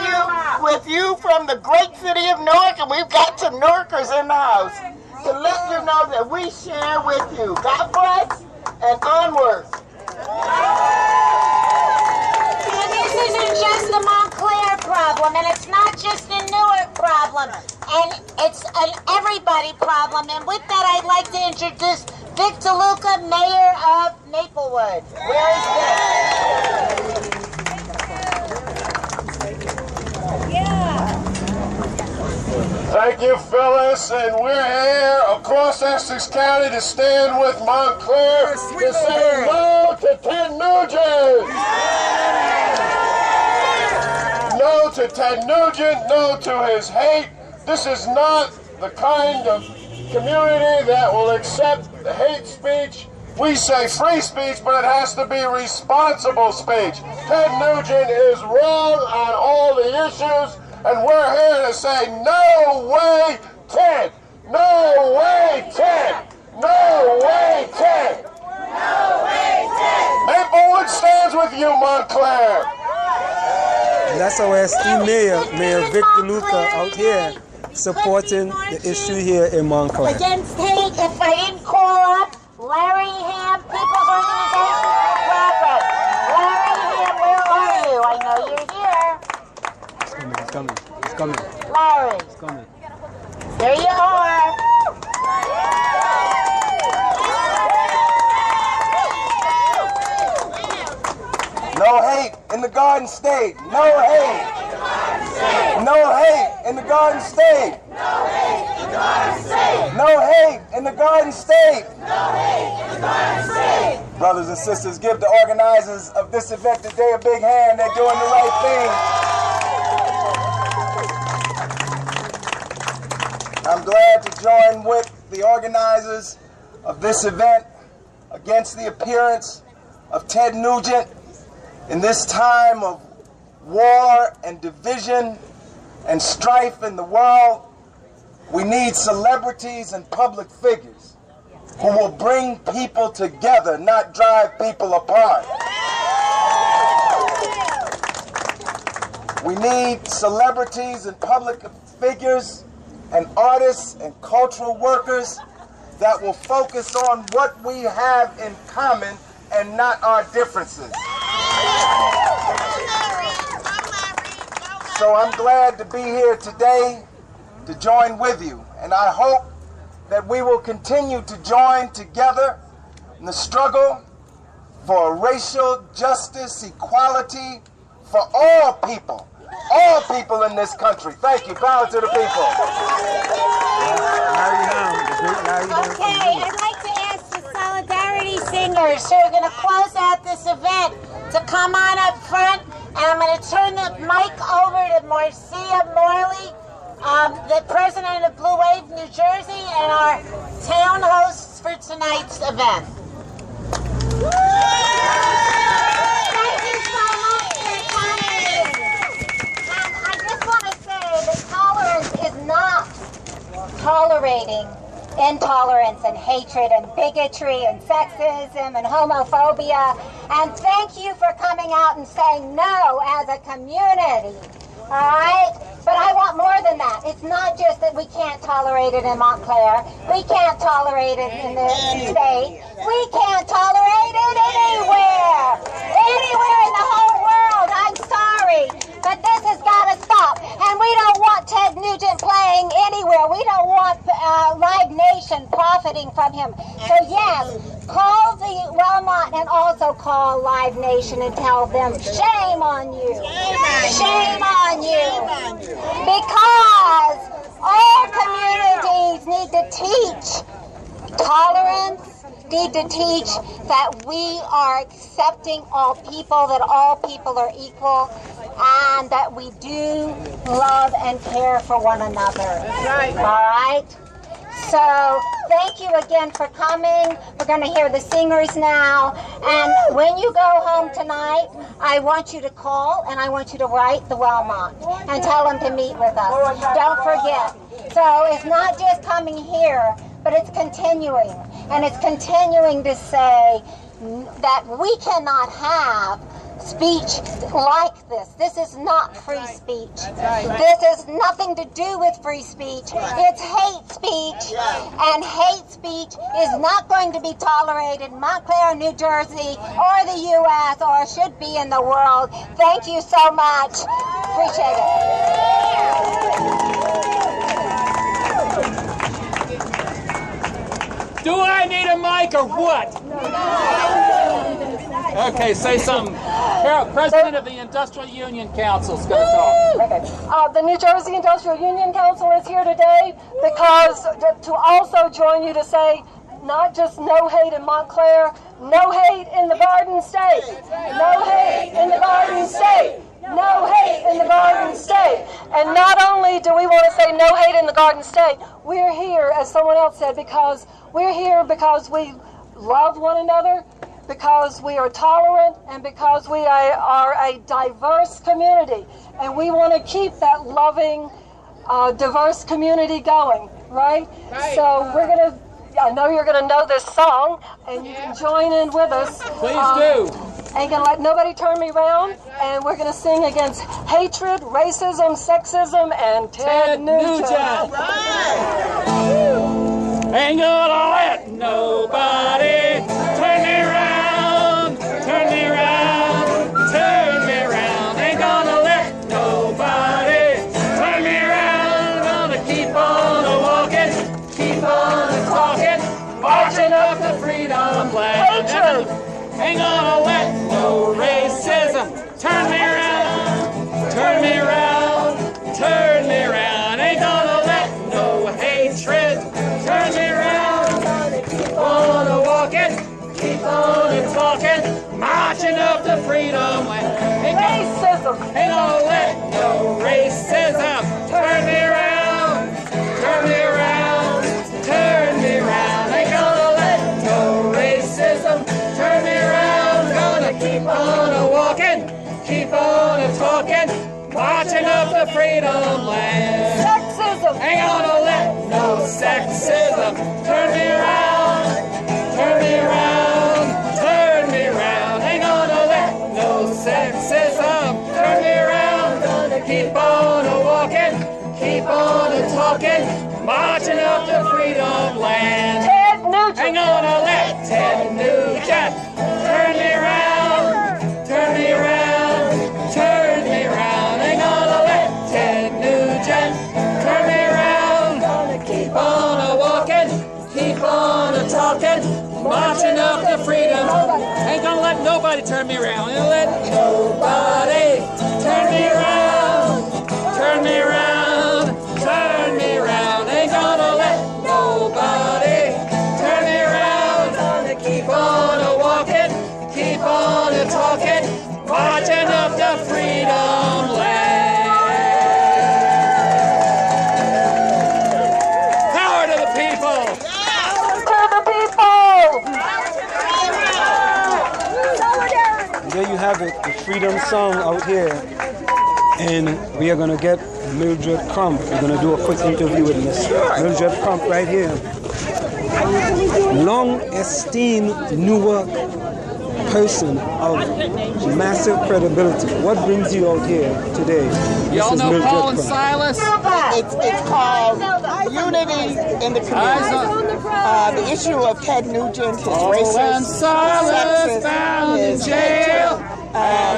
with you from the great city of Newark, and we've got some Newarkers in the house to let you know that we share with you. God bless, and onward. And this isn't just a Montclair problem, and it's not just a Newark problem, and it's an everybody problem. And with that, I'd like to introduce Vic DeLuca, Mayor of Maplewood. Where is Vic? Thank you, Phyllis, and we're here across Essex County to stand with Montclair to say no to Ted Nugent. No to Ted Nugent, no to his hate. This is not the kind of community that will accept hate speech. We say free speech, but it has to be responsible speech. Ted Nugent is wrong on all the issues, and we're here to say, no way, Ted! No way, Ted! No way, Ted! No way, Ted! Maplewood stands with you, Montclair! And that's our esteemed Mayor Vic DeLuca out here supporting the issue here in Montclair. Against hate, if I didn't call up Larry Ham, People's Organization for Progress. Larry Ham, where are you? I know you're here. It's coming. It's coming. Larry. It's coming. There you are. No hate in the Garden State. No hate. No hate in the Garden State. No hate in the Garden State. No hate in the Garden State. No hate in the Garden State. Brothers and sisters, give the organizers of this event today a big hand. They're doing the right thing. I'm glad to join with the organizers of this event against the appearance of Ted Nugent in this time of war and division and strife in the world. We need celebrities and public figures who will bring people together, not drive people apart. We need celebrities and public figures and artists and cultural workers that will focus on what we have in common and not our differences. So I'm glad to be here today to join with you, and I hope that we will continue to join together in the struggle for racial justice, equality for all people in this country. Thank you. Power to the people. Okay, I'd like to ask the Solidarity Singers who are going to close out this event to come on up front, and I'm going to turn the mic over to Marcia Morley, the president of Blue Wave New Jersey, and our town hosts for tonight's event. Thank you so much for coming. And I just want to say that tolerance is not tolerating intolerance and hatred and bigotry and sexism and homophobia. And thank you for coming out and saying no as a community. All right? But I want more than that. It's not just that we can't tolerate it in Montclair. We can't tolerate it in the state. We can't tolerate it anywhere. Anywhere in the whole world. I'm sorry. But this has got to stop. And we don't want Ted Nugent playing anywhere. We don't want Live Nation profiting from him. So yes, call the Wellmont and also call Live Nation and tell them, shame on you. Shame on you. Because all communities need to teach tolerance, need to teach that we are accepting all people, that all people are equal, and that we do love and care for one another. Right. All right? So thank you again for coming. We're going to hear the singers now. And when you go home tonight, I want you to call and I want you to write the Wellmont and tell them to meet with us. Don't forget. So it's not just coming here, but it's continuing. And it's continuing to say that we cannot have speech like this. This is not free speech. This has nothing to do with free speech. It's hate speech. And hate speech is not going to be tolerated in Montclair, New Jersey, or the U.S., or should be in the world. Thank you so much. Appreciate it. Do I need a mic or what? Okay, say something. Carol, President of the Industrial Union Council is going to talk. Okay. The New Jersey Industrial Union Council is here today because to also join you to say not just no hate in Montclair, no hate in the Garden State. No hate in the Garden State. No hate in the Garden State. And not only do we want to say no hate in the Garden State, we're here, as someone else said, because we're here because we love one another, because we are tolerant, and because we are a diverse community. And we want to keep that loving, diverse community going, right? So we're going to, I know you're going to know this song, and you can join in with us. Please do. Ain't gonna let nobody turn me around, and we're gonna sing against hatred, racism, sexism, and Ted Nugent. Ain't gonna let nobody turn me around, turn me around, turn me around. Ain't gonna let nobody turn me around. Gonna keep on walking, keep on talking, marching up the freedom flag. Hatred. Ain't gonna let no racism turn me around, turn me around, turn me around. Ain't gonna let no hatred turn me around. Keep on walking, keep on marching up to freedom land. Racism! Ain't gonna let no racism turn me around, turn me around, turn me around. Ain't gonna let no racism turn me around. Gonna keep on a-walking, keep on a-talking, marching up the freedom land. Sexism! Ain't gonna let no sexism turn me around, turn me around, turn me around. Ain't gonna let no sexism turn me around. Gonna keep on a-walking, keep on a-talking, marching up the freedom land. Ted Nugent! Ain't gonna let Ted Nugent turn me around, turn me around, turn me around. Ain't gonna let Ted Nugent turn me around. Gonna keep on a-walking, keep on a-talking, marching up the freedom. Ain't gonna let nobody turn me around. Ain't gonna let nobody turn me around, turn me around, turn me around. Ain't gonna let nobody turn me around. Gonna keep on a-walking, keep on a-talking, marching up the freedom land. Power to the people! To the people! And there you have it, the freedom song out here. And we are going to get Mildred Crump. We're going to do a quick interview with Miss Mildred Crump right here. Long esteemed Newark person of massive credibility. What brings you out here today? Y'all know Mildred Paul and Crump. Silas? It's called unity in the community. The issue of Ted Nugent, his racist, sexist, his jail,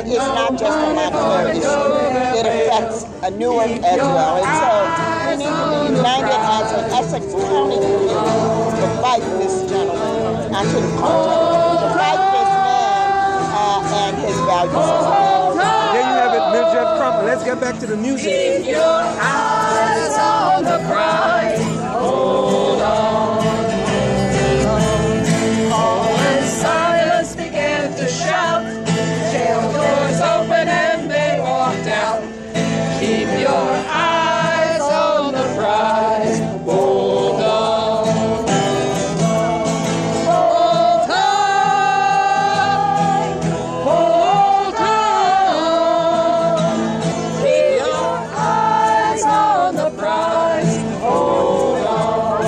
is not just a Montclair issue. It affects Newark as well. And so we need to be united as an Essex County community to fight this gentleman. I shouldn't call him, to fight this man and his value system. There you have it, Mildred Crump. Let's get back to the music. Keep your eyes on the prize. Hold on. Paul and Silas began to shout. Jail doors open and they walked out. Keep your eyes on the prize. Hold on. Hold on. Hold on. Keep your eyes on the prize. Hold on.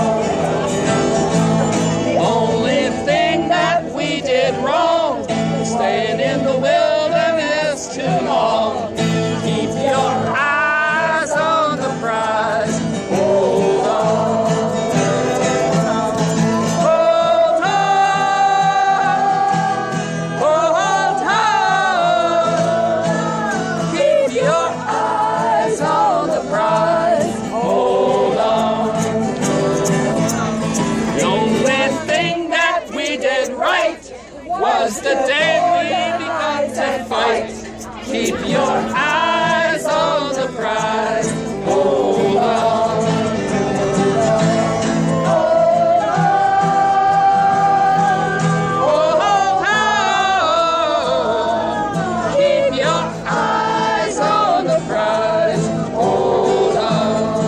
The only thing that we did wrong was staying in the wilderness too long. Keep your eyes on the prize. Hold on. Hold on. Hold on. Keep your eyes on the prize. Hold on. The only thing that we did right was the day we began to fight. Keep your eyes on the prize. Hold on. Hold on. Keep your eyes on the prize. Hold on.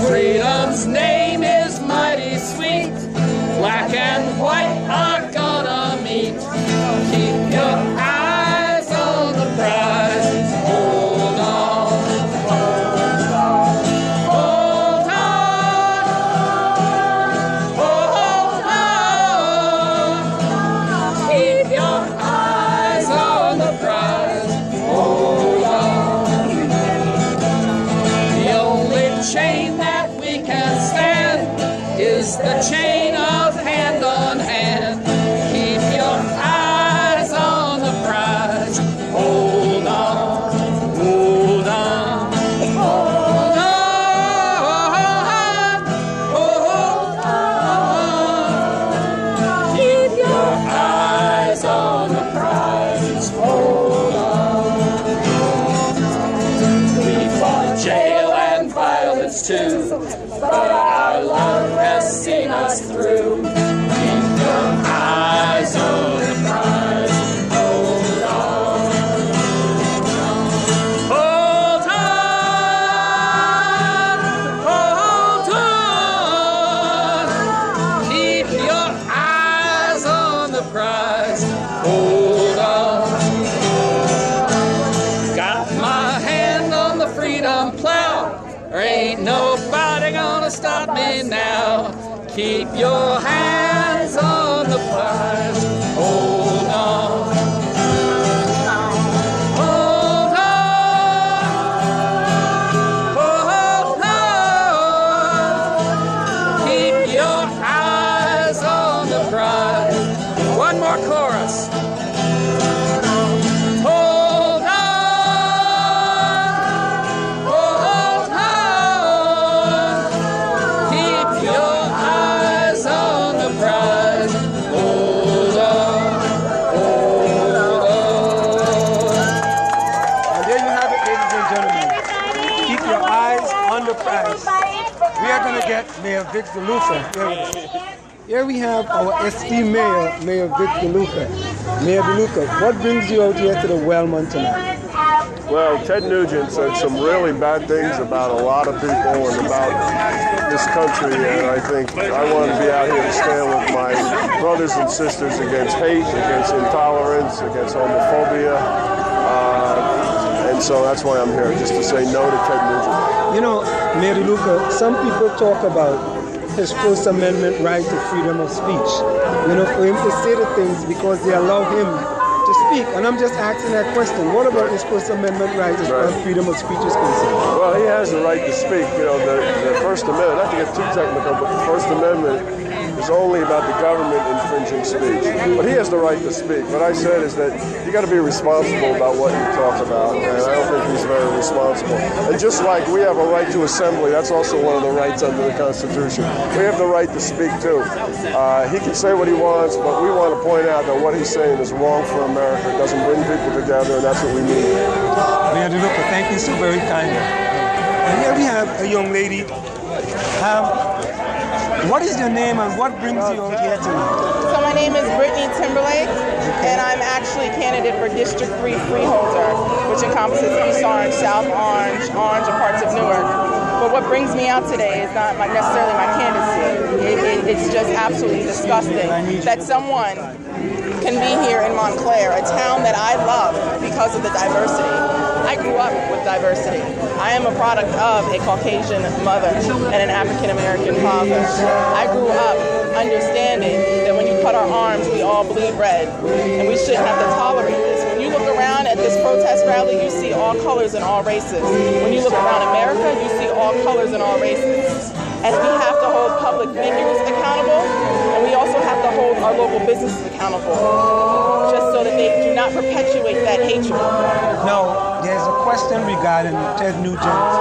Freedom's name is mighty sweet. Black and white are gonna meet. Keep your eyes on the prize. Hold on. Hold on. Hold on. Keep your eyes on the prize. Hold on. The only chain that we can stand is the chain of hand on hand. Keep your eyes on the prize. Hold on. Hold on. Hold on. Hold on. Keep your eyes on the prize. Hold on. We fought jail and violence too, but our love has seen us through. Keep your eyes on prize. Hold on. Got my hand on the freedom plow. There ain't nobody gonna stop me now. Keep your hands on the prize. Hold on. Hold on. Hold on. Keep your eyes on the prize. One more chorus. Hold on. Hold on. Keep your eyes on the prize. Hold on. Hold on. And there you have it, ladies and gentlemen. Keep your eyes on the prize. We are going to get Mayor Vic DeLuca. Here we have our esteemed mayor, Mayor Vic DeLuca. Mayor DeLuca, what brings you out here to the Wellmont tonight? Well, Ted Nugent said some really bad things about a lot of people and about this country, and I think I want to be out here to stand with my brothers and sisters against hate, against intolerance, against homophobia, and so that's why I'm here, just to say no to Ted Nugent. You know, Mayor DeLuca, some people talk about his First Amendment right to freedom of speech. You know, for him to say the things because they allow him to speak. And I'm just asking that question. What about his First Amendment right as far as freedom of speech is concerned? Well, he has the right to speak. You know, the First Amendment, not to get too technical, but the First Amendment is only about the government infringing speech. But he has the right to speak. What I said is that you got to be responsible about what you talk about, and I don't think he's very responsible. And just like we have a right to assembly, that's also one of the rights under the Constitution. We have the right to speak too. He can say what he wants, but we want to point out that what he's saying is wrong for America. It doesn't bring people together, and that's what we need. Mayor DeLuca, thank you so very kindly. And here we have a young lady. What is your name and what brings you out here tonight? So my name is Brittany Timberlake, and I'm actually a candidate for District 3 Freeholder, which encompasses East Orange, South Orange, Orange, and parts of Newark. But what brings me out today is not necessarily my candidacy. It's just absolutely disgusting that someone can be here in Montclair, a town that I love because of the diversity. I grew up with diversity. I am a product of a Caucasian mother and an African American father. I grew up understanding that when you cut our arms, we all bleed red, and we shouldn't have to tolerate this. When you look around at this protest rally, you see all colors and all races. When you look around America, you see all colors and all races. And we have to hold public figures accountable, and we also have to hold our local businesses accountable, just so that they do not perpetuate that hatred. Now, there's a question regarding Ted Nugent's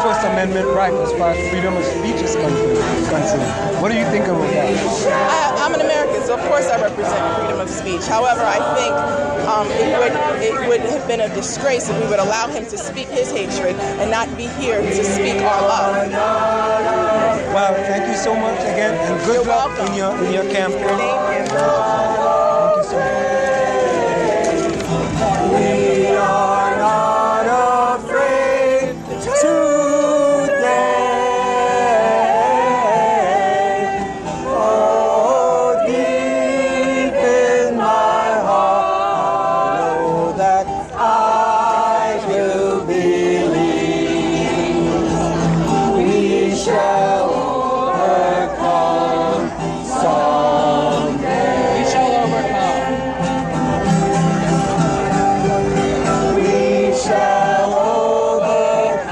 First Amendment right as far as freedom of speech is concerned. What do you think about that? I'm an American, so of course I represent freedom of speech. However, I think it would have been a disgrace if we would allow him to speak his hatred and not be here to speak our love. Well, thank you so much again, and good luck in your campaign. Thank you. Thank you so much. We are not afraid today. Oh, deep in my heart, I know that I will believe. We shall overcome someday. We shall overcome. We shall overcome.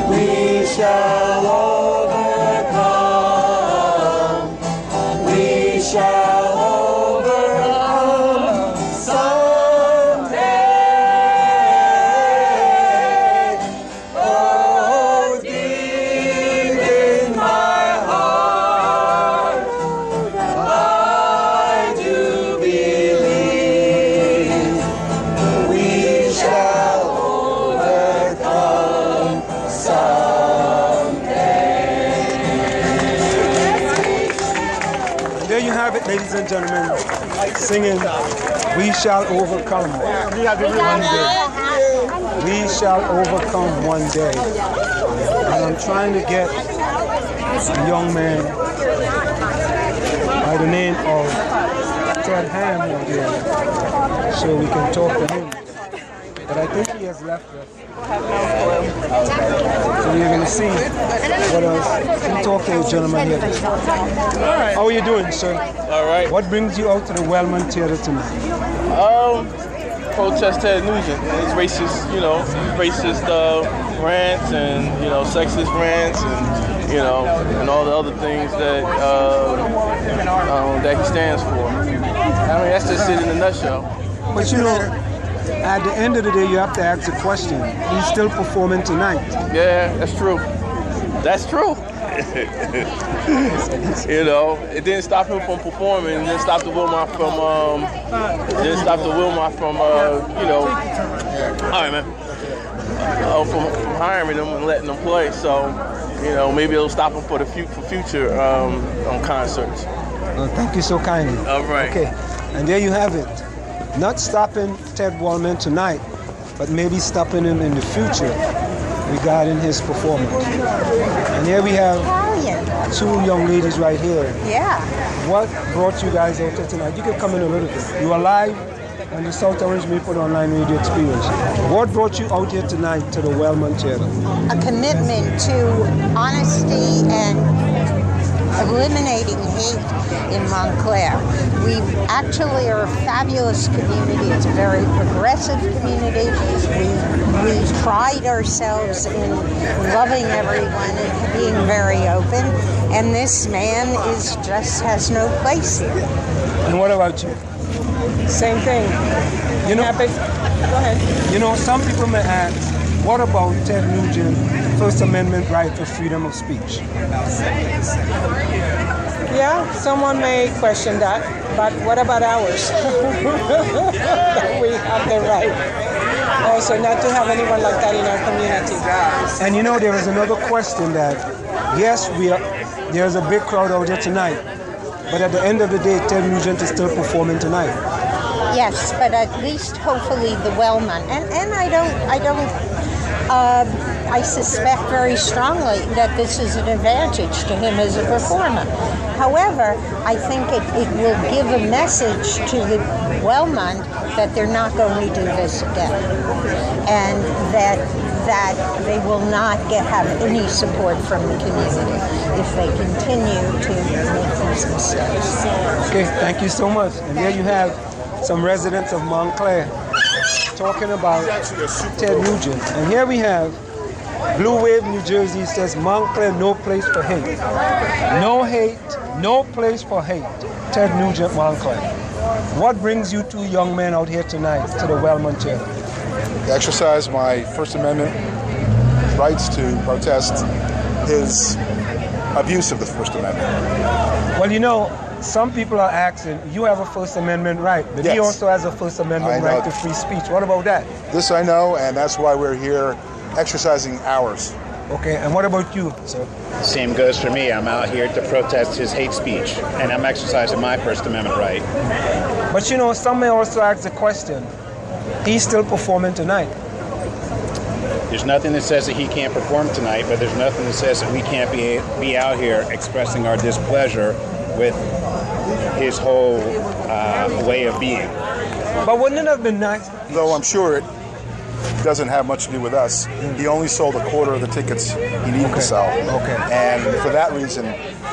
We shall overcome. We shall overcome someday. Oh, deep in my heart, I do believe we shall overcome someday. There you have it, ladies and gentlemen, singing "We Shall Overcome One Day." We shall overcome one day. And I'm trying to get a young man by the name of Ted Ham out here so we can talk to him. But I think he has left us. So we're going to see what else. We talk to a gentleman here. How are you doing, sir? All right. What brings you out to the Wellman Theater tonight? Protest Ted Nugent and his racist, racist rants and, sexist rants and, and all the other things that that he stands for. I mean, that's just it in a nutshell. But at the end of the day, you have to ask the question. He's still performing tonight. Yeah, that's true. That's true. It didn't stop him from performing. It didn't stop the Wilmot from. All right, man. From hiring them and letting them play. So, maybe it'll stop him for future concerts. Thank you so kindly. All right. Okay, and there you have it. Not stopping Ted Wellman tonight, but maybe stopping him in the future regarding his performance. And here we have two young ladies right here. Yeah. What brought you guys out here tonight? You can come in a little bit. You are live on the South Orange Maple Online Radio Experience. What brought you out here tonight to the Wellman Theater? A commitment to honesty and eliminating hate in Montclair. We actually are a fabulous community. It's a very progressive community. We pride ourselves in loving everyone and being very open. And this man has no place here. And what about you? Same thing. Go ahead. Some people may ask, what about Ted Nugent First Amendment right to freedom of speech? Yeah, someone may question that, but what about ours? We have the right also not to have anyone like that in our community. And there is another question that, yes, there's a big crowd out there tonight, but at the end of the day, Ted Nugent is still performing tonight. Yes, but at least hopefully the Wellman. And I suspect very strongly that this is an advantage to him as a performer. However, I think it will give a message to the Wellman that they're not going to do this again. And that they will not have any support from the community if they continue to make these mistakes. Okay, thank you so much. And there you have some residents of Montclair talking about Ted Nugent. And here we have Blue Wave, New Jersey says Montclair, no place for hate. No hate, no place for hate. Ted Nugent, Montclair. What brings you two young men out here tonight to the Wellman Theater? To exercise my First Amendment rights to protest his abuse of the First Amendment. Well, some people are asking, you have a First Amendment right, but he also has a First Amendment right to free speech. What about that? This I know, and that's why we're here exercising ours. Okay, and what about you, sir? Same goes for me. I'm out here to protest his hate speech, and I'm exercising my First Amendment right. But some may also ask the question, he's still performing tonight. There's nothing that says that he can't perform tonight, but there's nothing that says that we can't be out here expressing our displeasure with his whole way of being. But wouldn't it have been nice? Though I'm sure it doesn't have much to do with us. He only sold a quarter of the tickets he needed to sell. Okay. And for that reason,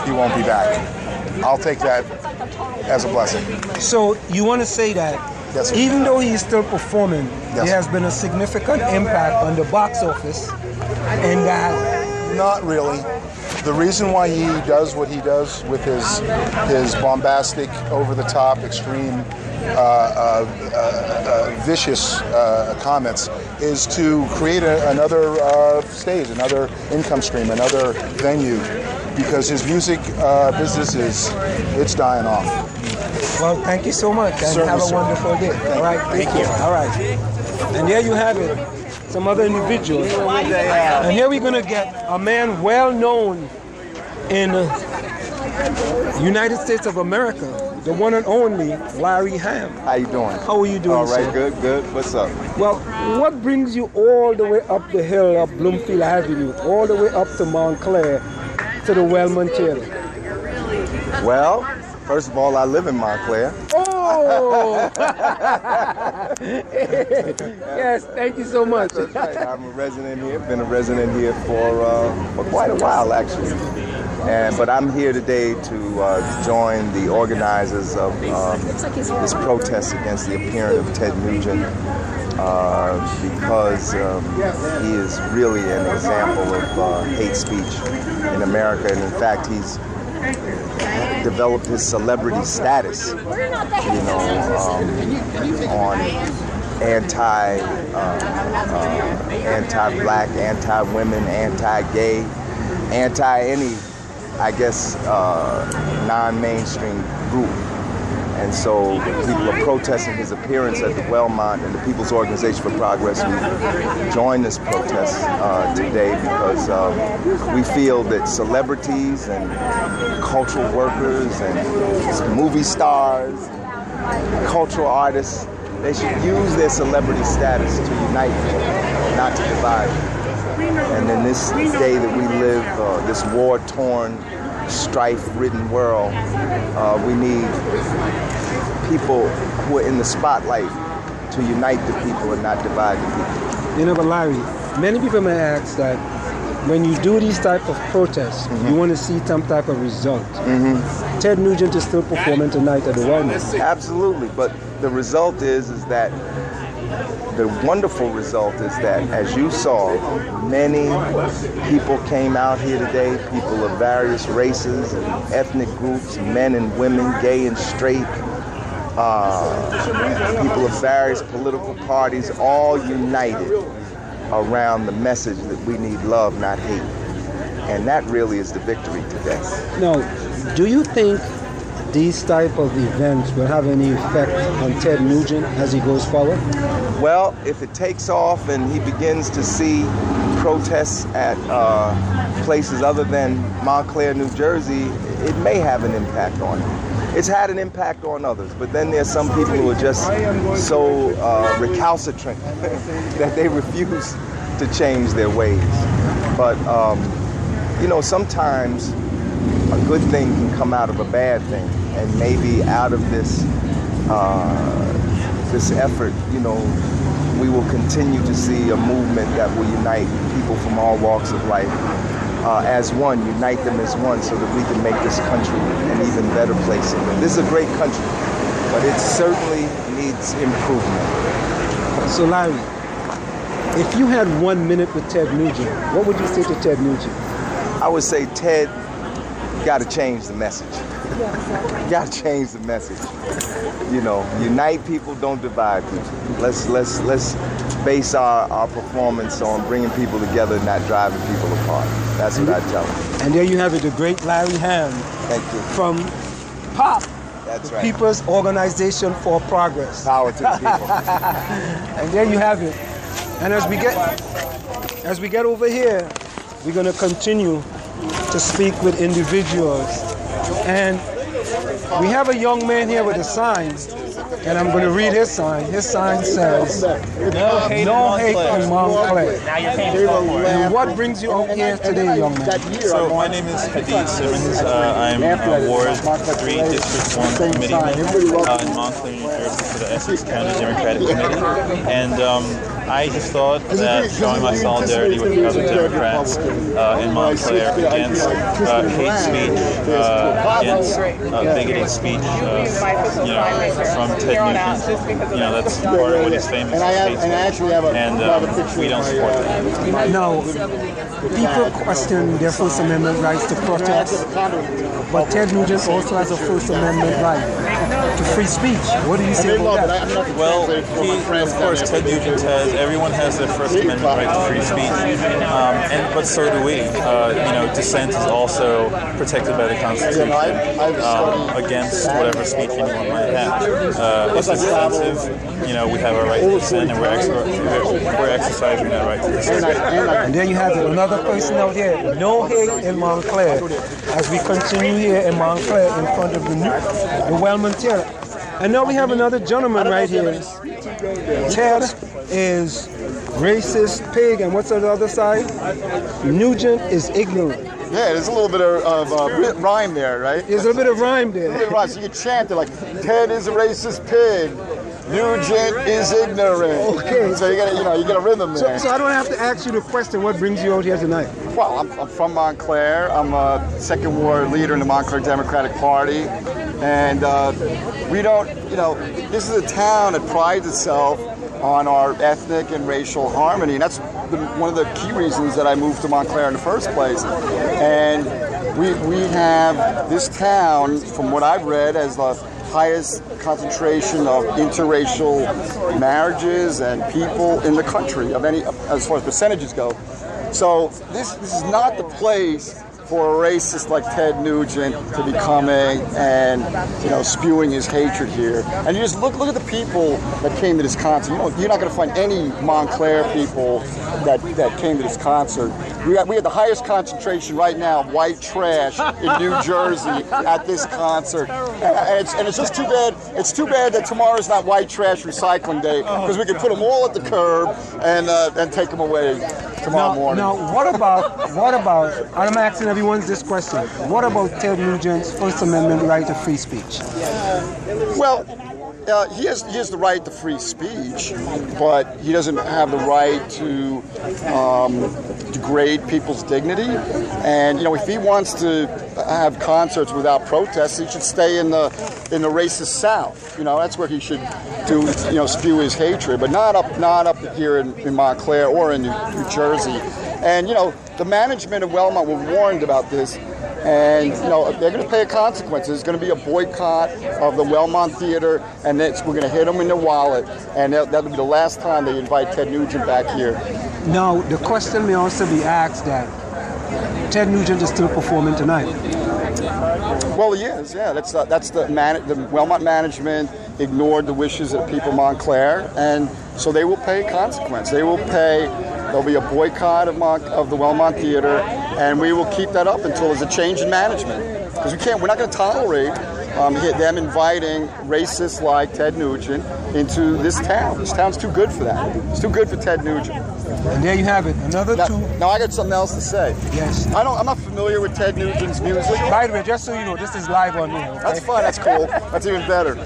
he won't be back. I'll take that as a blessing. So you want to say that even though he's still performing, there has been a significant impact on the box office, and that... Not really. The reason why he does what he does with his bombastic, over-the-top, extreme, vicious comments is to create another stage, another income stream, another venue, because his music business it's dying off. Well, thank you so much, and Certainly, have a sir. wonderful day. All right, thank you. All right, and there you have it. Some other individuals. And here we're going to get a man well known in the United States of America, the one and only Larry Ham. How you doing? How are you doing, All right, sir? good. What's up? Well, what brings you all the way up the hill of Bloomfield Avenue, all the way up to Montclair, to the Wellman Theater? Well, first of all, I live in Montclair. Oh, Oh! Yes, thank you so much. That's right. I'm a resident here. Been a resident here for quite a while, actually. But I'm here today to join the organizers of this protest against the appearance of Ted Nugent because he is really an example of hate speech in America. And in fact, he's developed his celebrity status, on anti-black, anti-women, anti-gay, anti-any, I guess, non-mainstream group. And so people are protesting his appearance at the Wellmont, and the People's Organization for Progress. We joined this protest today because we feel that celebrities and cultural workers and movie stars, and cultural artists, they should use their celebrity status to unite people, not to divide. And in this day that we live, this war-torn, strife-ridden world, we need people who are in the spotlight to unite the people and not divide the people. But Larry, many people may ask that when you do these type of protests, you want to see some type of result. Ted Nugent is still performing tonight at the Wellmont. Absolutely, but the result is that the wonderful result is that, as you saw, many people came out here today, people of various races and ethnic groups, men and women, gay and straight, people of various political parties, all united around the message that we need love, not hate. And that really is the victory today. Now, do you think these type of events will have any effect on Ted Nugent as he goes forward? Well, if it takes off and he begins to see protests at places other than Montclair, New Jersey, it may have an impact on him. It's had an impact on others, but then there's some people who are just so recalcitrant that they refuse to change their ways. But, sometimes a good thing can come out of a bad thing, and maybe out of this effort, we will continue to see a movement that will unite people from all walks of life as one, unite them as one, so that we can make this country an even better place. This is a great country, but it certainly needs improvement. So Larry, if you had 1 minute with Ted Nugent, what would you say to Ted Nugent? I would say, Ted, you got to change the message. You got to change the message. Unite people, don't divide people. Let's base our performance on bringing people together, not driving people apart. That's what I tell them. And there you have it, the great Larry Hand. Thank you. From POP. That's right. People's Organization for Progress. Power to the people. And there you have it. And as we get over here, we're going to continue to speak with individuals. And we have a young man here with a sign, and I'm going to read his sign. His sign says, No hate in Montclair. And what brings you out here today, young man? So my name is Hadid Simmons. I'm Ward 3 District 1 Committeeman in Montclair, New Jersey for the Essex County Democratic Committee. And I just thought that showing my solidarity with the other Democrats in Montclair against hate speech, against bigoted speech, from Ted Nugent, that's part of what he's famous for, hate speech. And we don't support that. Now, people question their First Amendment rights to protest, but Ted Nugent also has a First Amendment right to free speech. What do you say about that? Well, of course, Ted Nugent everyone has their First Amendment right to free speech, but so do we. Dissent is also protected by the Constitution against whatever speech anyone might have. If it's offensive, we have our right to dissent, and we're exercising that right to dissent. And there you have it, another person out here, no hate in Montclair, as we continue here in Montclair in front of the Wellmont Theater. And now we have another gentleman right here. Ted is racist, pig, and what's on the other side? Nugent is ignorant. Yeah, there's a little bit of rhyme there, right? There's a little bit of rhyme there. A little bit of rhyme. So you can chant it like, Ted is a racist pig. Nugent is ignorant. Okay. So you got a rhythm there. So I don't have to ask you the question, what brings you out here tonight? Well, I'm from Montclair. I'm a second ward leader in the Montclair Democratic Party. And we don't, this is a town that prides itself on our ethnic and racial harmony. And that's one of the key reasons that I moved to Montclair in the first place. And we have this town, from what I've read, as the highest concentration of interracial marriages and people in the country, as far as percentages go. So this is not the place for a racist like Ted Nugent to be coming and spewing his hatred here. And you just look at the people that came to this concert. You're not going to find any Montclair people that came to this concert. We had the highest concentration right now of white trash in New Jersey at this concert, and it's just too bad. It's too bad that tomorrow's not white trash recycling day, because we could put them all at the curb and take them away tomorrow morning. Now, what about? I'm asking everyone this question. What about Ted Nugent's First Amendment right to free speech? Well, he has the right to free speech, but he doesn't have the right to degrade people's dignity. And if he wants to have concerts without protests, he should stay in the racist South. That's where he should spew his hatred, but not up here in Montclair or in New Jersey. And the management of Wellmont were warned about this. And they're going to pay a consequence. There's going to be a boycott of the Wellmont Theater, and we're going to hit them in their wallet, and that'll be the last time they invite Ted Nugent back here. Now, the question may also be asked that Ted Nugent is still performing tonight. Well, he is. Yeah, that's the Wellmont management ignored the wishes of the people of Montclair, and so they will pay a consequence. There'll be a boycott of the Wellmont Theater, and we will keep that up until there's a change in management. Because we're not going to tolerate them inviting racists like Ted Nugent into this town. This town's too good for that. It's too good for Ted Nugent. And there you have it. Now I got something else to say. Yes. I'm not familiar with Ted Nugent's music. By the way, just so you know, this is live on me. Okay? That's fine. That's cool. That's even better.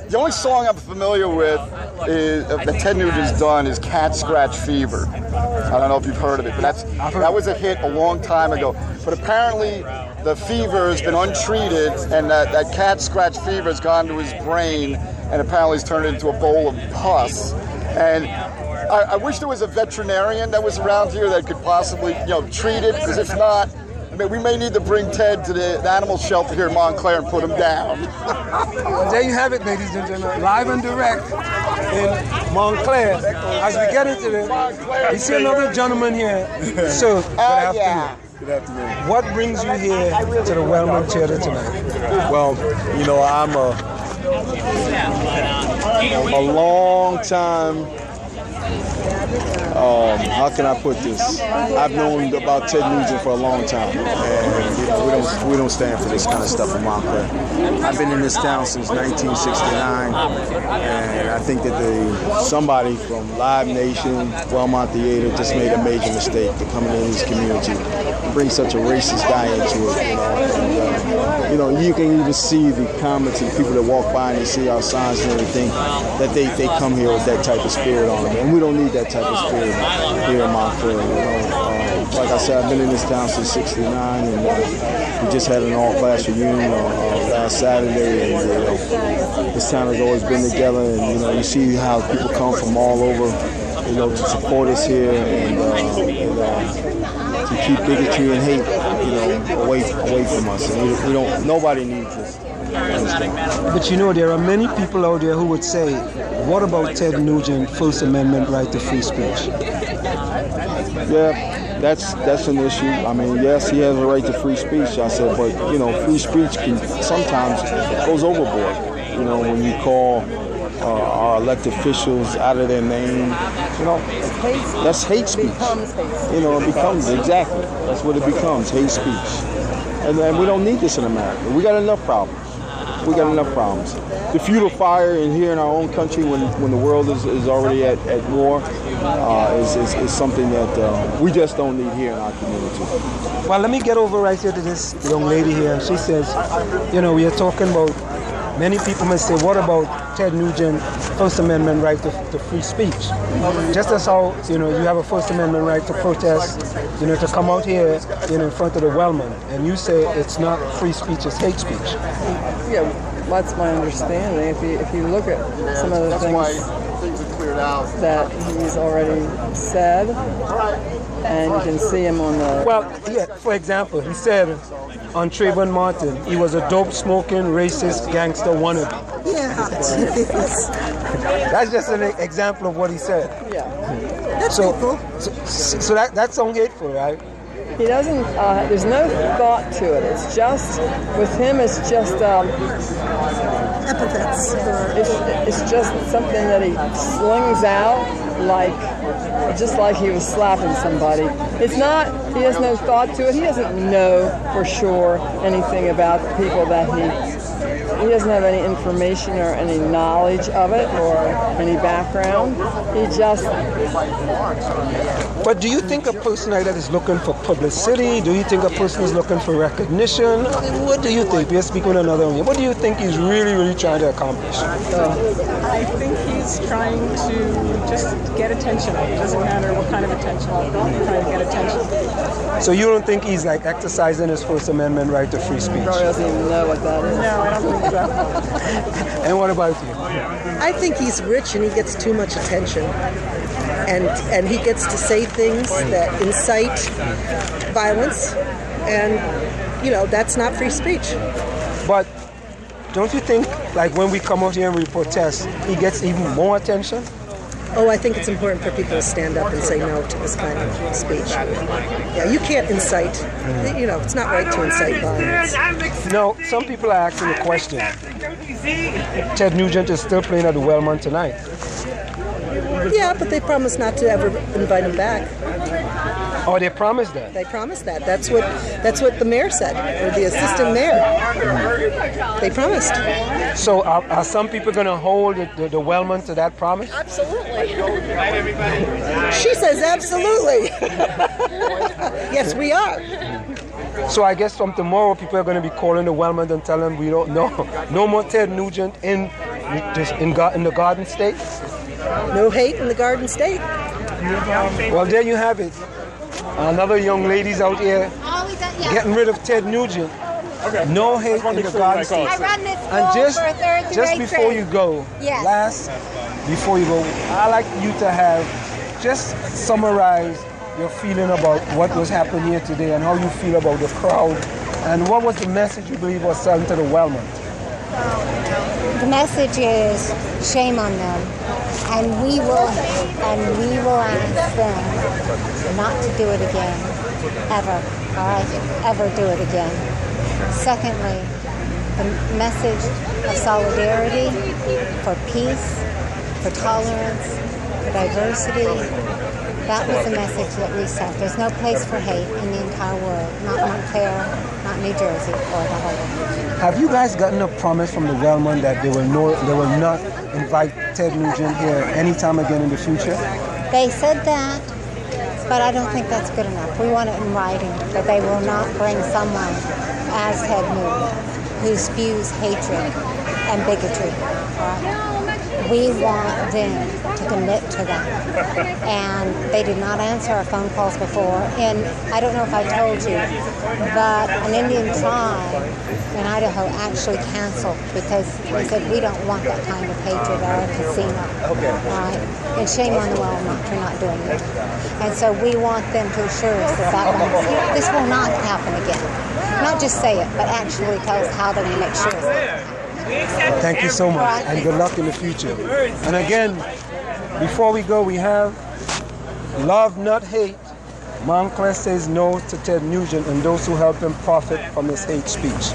The only song I'm familiar with that Ted Nugent's done is Cat Scratch Fever. I don't know if you've heard of it, but that was a hit a long time ago. But apparently the fever has been untreated, and that cat scratch fever has gone to his brain, and apparently he's turned it into a bowl of pus. And I wish there was a veterinarian that was around here that could possibly treat it, because if not, we may need to bring Ted to the animal shelter here in Montclair and put him down. There you have it, ladies and gentlemen, live and direct in Montclair. As we get into it, you see another gentleman here. So, good afternoon. Good afternoon. What brings you here to the Wellmont Theater tonight? Well, I'm a long time. How can I put this? I've known about Ted Nugent for a long time, and we don't stand for this kind of stuff in Montclair. I've been in this town since 1969, and I think that somebody from Live Nation, Wellmont Theater, just made a major mistake to come into this community and bring such a racist guy into it. And, you can even see the comments and people that walk by and they see our signs and everything, that they come here with that type of spirit on them, and we don't need that type of spirit here in Montclair. Like I said, I've been in this town since '69, and we just had an all-class reunion last Saturday, and this town has always been together. And you see how people come from all over, to support us here and to keep bigotry and hate, away from us. And nobody needs this. But there are many people out there who would say, what about Ted Nugent, First Amendment right to free speech? Yeah, that's an issue. I mean, yes, he has a right to free speech, I said, but, free speech sometimes goes overboard. When you call our elected officials out of their name, that's hate speech. It becomes, exactly, that's what it becomes, hate speech. And we don't need this in America. We got enough problems. We got enough problems. The fuel fire in here in our own country when the world is already at war is something that we just don't need here in our community. Well, let me get over right here to this young lady here. And she says, you know, we are talking about, many people may say, what about Ted Nugent First Amendment right to free speech? Just as how, you know, you have a First Amendment right to protest, you know, to come out here, you know, in front of the Wellman, and you say it's not free speech, it's hate speech. Yeah, that's my understanding. If you look at some of the things that he's already said, and you can see him on the... Well, yeah, for example, he said on Trayvon Martin, he was a dope-smoking, racist, gangster wannabe. Yeah. That's just an example of what he said. Yeah. That's hateful. So that sounds hateful, right? He doesn't, there's no thought to it. It's just, with him, it's just... epithets. It's just something that he slings out just like he was slapping somebody. It's not, he has no thought to it. He doesn't know for sure anything about the people that he doesn't have any information or any knowledge of it or any background. He just... But do you think a person like that is looking for publicity? Do you think a person is looking for recognition? What do you think? We're speaking with another one. What do you think he's really trying to accomplish? I think he's trying to just get attention. It doesn't matter what kind of attention. He's trying to get attention. So you don't think he's like exercising his First Amendment right to free speech? He probably doesn't even know what that is. No, I don't think so. And what about you? I think he's rich and he gets too much attention. And he gets to say things that incite violence. And, you know, that's not free speech. But don't you think, like, when we come out here and we protest, he gets even more attention? Oh, I think it's important for people to stand up and say no to this kind of speech. Yeah, you can't incite. You know, it's not right to incite violence. No, some people are asking the question. Ted Nugent is still playing at the Wellman tonight. Yeah, but they promised not to ever invite him back. Oh, they promised that? They promised that. That's what the mayor said, or the assistant mayor. They promised. So are some people going to hold the Wellman to that promise? Absolutely. She says absolutely. Yes, we are. So I guess from tomorrow, people are going to be calling the Wellman and telling them we don't know. No more Ted Nugent in the Garden State? No hate in the Garden State. Well, there you have it. Another young lady's out here getting rid of Ted Nugent. No hate in the Garden State. I run this And just before you go, before you go, I'd like you to have, just summarize your feeling about what was happening here today and how you feel about the crowd, and what was the message you believe was sent to the Wellman? The message is shame on them, and we will ask them not to do it again, ever. All right, ever do it again. Secondly, the message of solidarity, for peace, for tolerance, for diversity. That was the message that we sent. There's no place for hate in the entire world, not Montclair, not New Jersey, or the whole world. Have you guys gotten a promise from the Wellman that they will not invite Ted Nugent here anytime again in the future? They said that, but I don't think that's good enough. We want it in writing that they will not bring someone as Ted Nugent who spews hatred and bigotry. We want them to commit to that. And they did not answer our phone calls before. And I don't know if I told you, but an Indian tribe in Idaho actually canceled because they said, we don't want that kind of hatred at our casino. Right? And shame on the Wellman for not doing it. And so we want them to assure us that this will not happen again. Not just say it, but actually tell us how they're going to make sure it's not happen. Thank you so much, and good luck in the future. And again, before we go, we have Love Not Hate. Montclair says no to Ted Nugent and those who help him profit from his hate speech.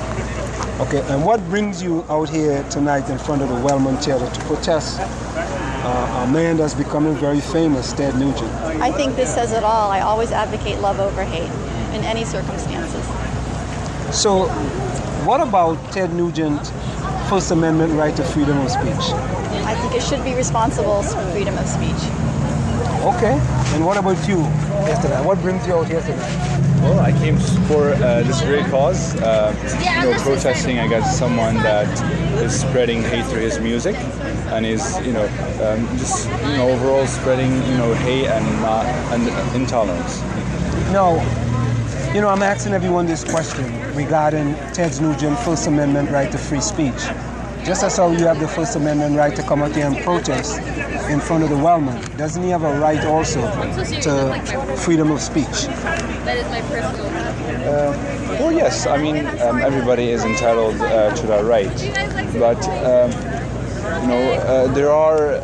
Okay, and what brings you out here tonight in front of the Wellman Theater to protest a man that's becoming very famous, Ted Nugent? I think this says it all. I always advocate love over hate in any circumstances. So, what about Ted Nugent First Amendment right to freedom of speech? I think it should be responsible for freedom of speech. Okay. And what about you yesterday? What brings you out here tonight? Well, I came for this great cause, protesting against someone that is spreading hate through his music, and is, overall spreading, hate and intolerance. No. I'm asking everyone this question regarding Ted Nugent's First Amendment right to free speech. Just as how you have the First Amendment right to come out here and protest in front of the Wellman, doesn't he have a right also to freedom of speech? That is my personal. Well, yes. I mean, everybody is entitled to that right, but there are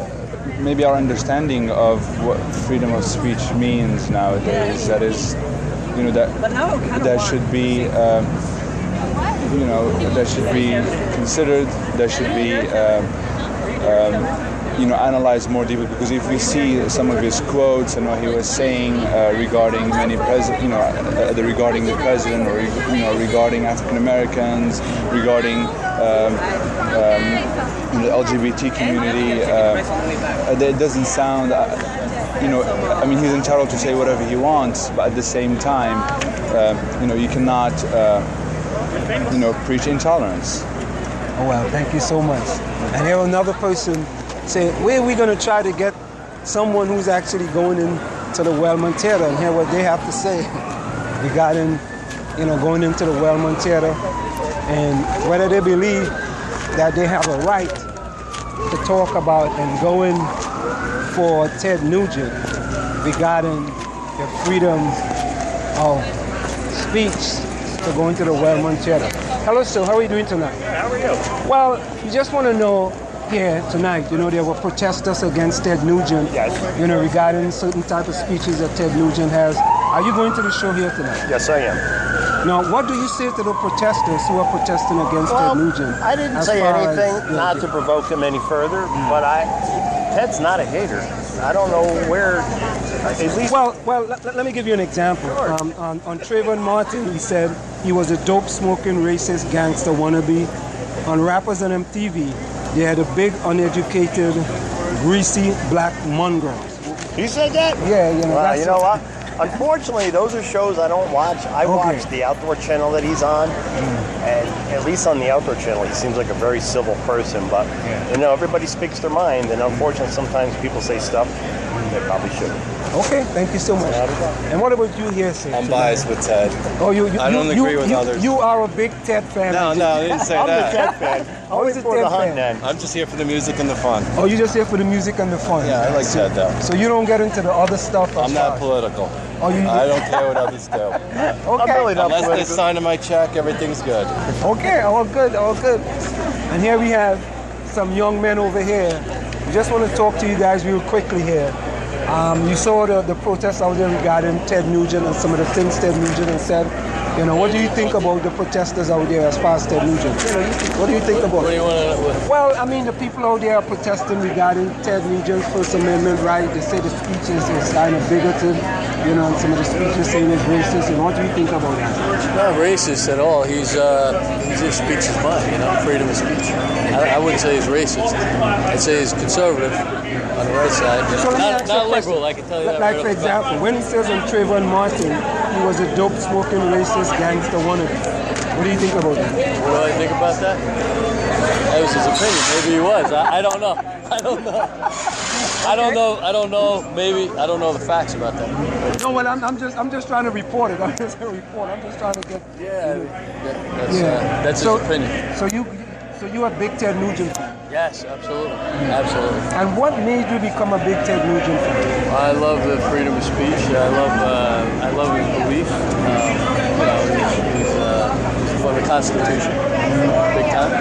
maybe our understanding of what freedom of speech means nowadays. That is, that should be. That should be considered, that should be, analyzed more deeply, because if we see some of his quotes and what he was saying regarding many regarding the president, or, regarding African Americans, regarding the LGBT community, it doesn't sound, he's entitled to say whatever he wants, but at the same time, you cannot, preach intolerance. Oh, well, thank you so much. And here another person say, where are we going to try to get someone who's actually going into the Wellman Theater and hear what they have to say regarding, going into the Wellman Theater, and whether they believe that they have a right to talk about and go in for Ted Nugent regarding the freedom of speech to go into the Wellman Theater. Hello, sir. How are you doing tonight? How are you? Well, we just want to know here tonight, there were protesters against Ted Nugent, yes, regarding certain type of speeches that Ted Nugent has. Are you going to the show here tonight? Yes, I am. Now, what do you say to the protesters who are protesting against Ted Nugent? I didn't say anything, not to provoke him any further, but Ted's not a hater. I don't know where, at least... Well, let me give you an example. Sure. On Trayvon Martin, he said he was a dope-smoking, racist gangster wannabe. On Rappers on MTV, they had a big, uneducated, greasy black mongrel. He said that? Yeah, Well, you know what? Unfortunately, those are shows I don't watch. I watch the Outdoor channel that he's on, and at least on the Outdoor channel, he seems like a very civil person, but, everybody speaks their mind, and unfortunately, sometimes people say stuff they probably shouldn't. Okay, thank you so much. And what about you here, sir? I'm biased with Ted. Oh, I don't agree with others. You are a big Ted fan. No, I didn't say that. I'm a Ted fan. Always for the hunt, then. I'm just here for the music and the fun. Oh, you're just here for the music and the fun? Yeah, I like Ted, though. So you don't get into the other stuff? I'm not political. Oh, I don't care what others do. Okay. Really not Unless political. they sign my check, everything's good. Okay, all good. And here we have some young men over here. We just want to talk to you guys real quickly here. You saw the protests out there regarding Ted Nugent and some of the things Ted Nugent has said. What do you think about the protesters out there as far as Ted Nugent? What do you think about it? Well, the people out there are protesting regarding Ted Nugent's First Amendment right. They say the speeches is kind of bigoted, and some of the speeches saying it's racist. And what do you think about that? Not racist at all. His speech is fine, freedom of speech. I wouldn't say he's racist. I'd say he's conservative on the right side. So Not liberal, I can tell you that. Like, for example, when he says on Trayvon Martin, he was a dope-smoking, racist gangster wannabe. What do you think about that? What do I think about that? That was his opinion. Maybe he was. I don't know. Maybe I don't know the facts about that. No, well, I'm just trying to report it. I'm just trying to get. That's his opinion. So you a big Ted Nugent fan? Yes, absolutely. Absolutely. And what made you become a big Ted Nugent fan? I love the freedom of speech. I love his belief. He's for the Constitution. Big time,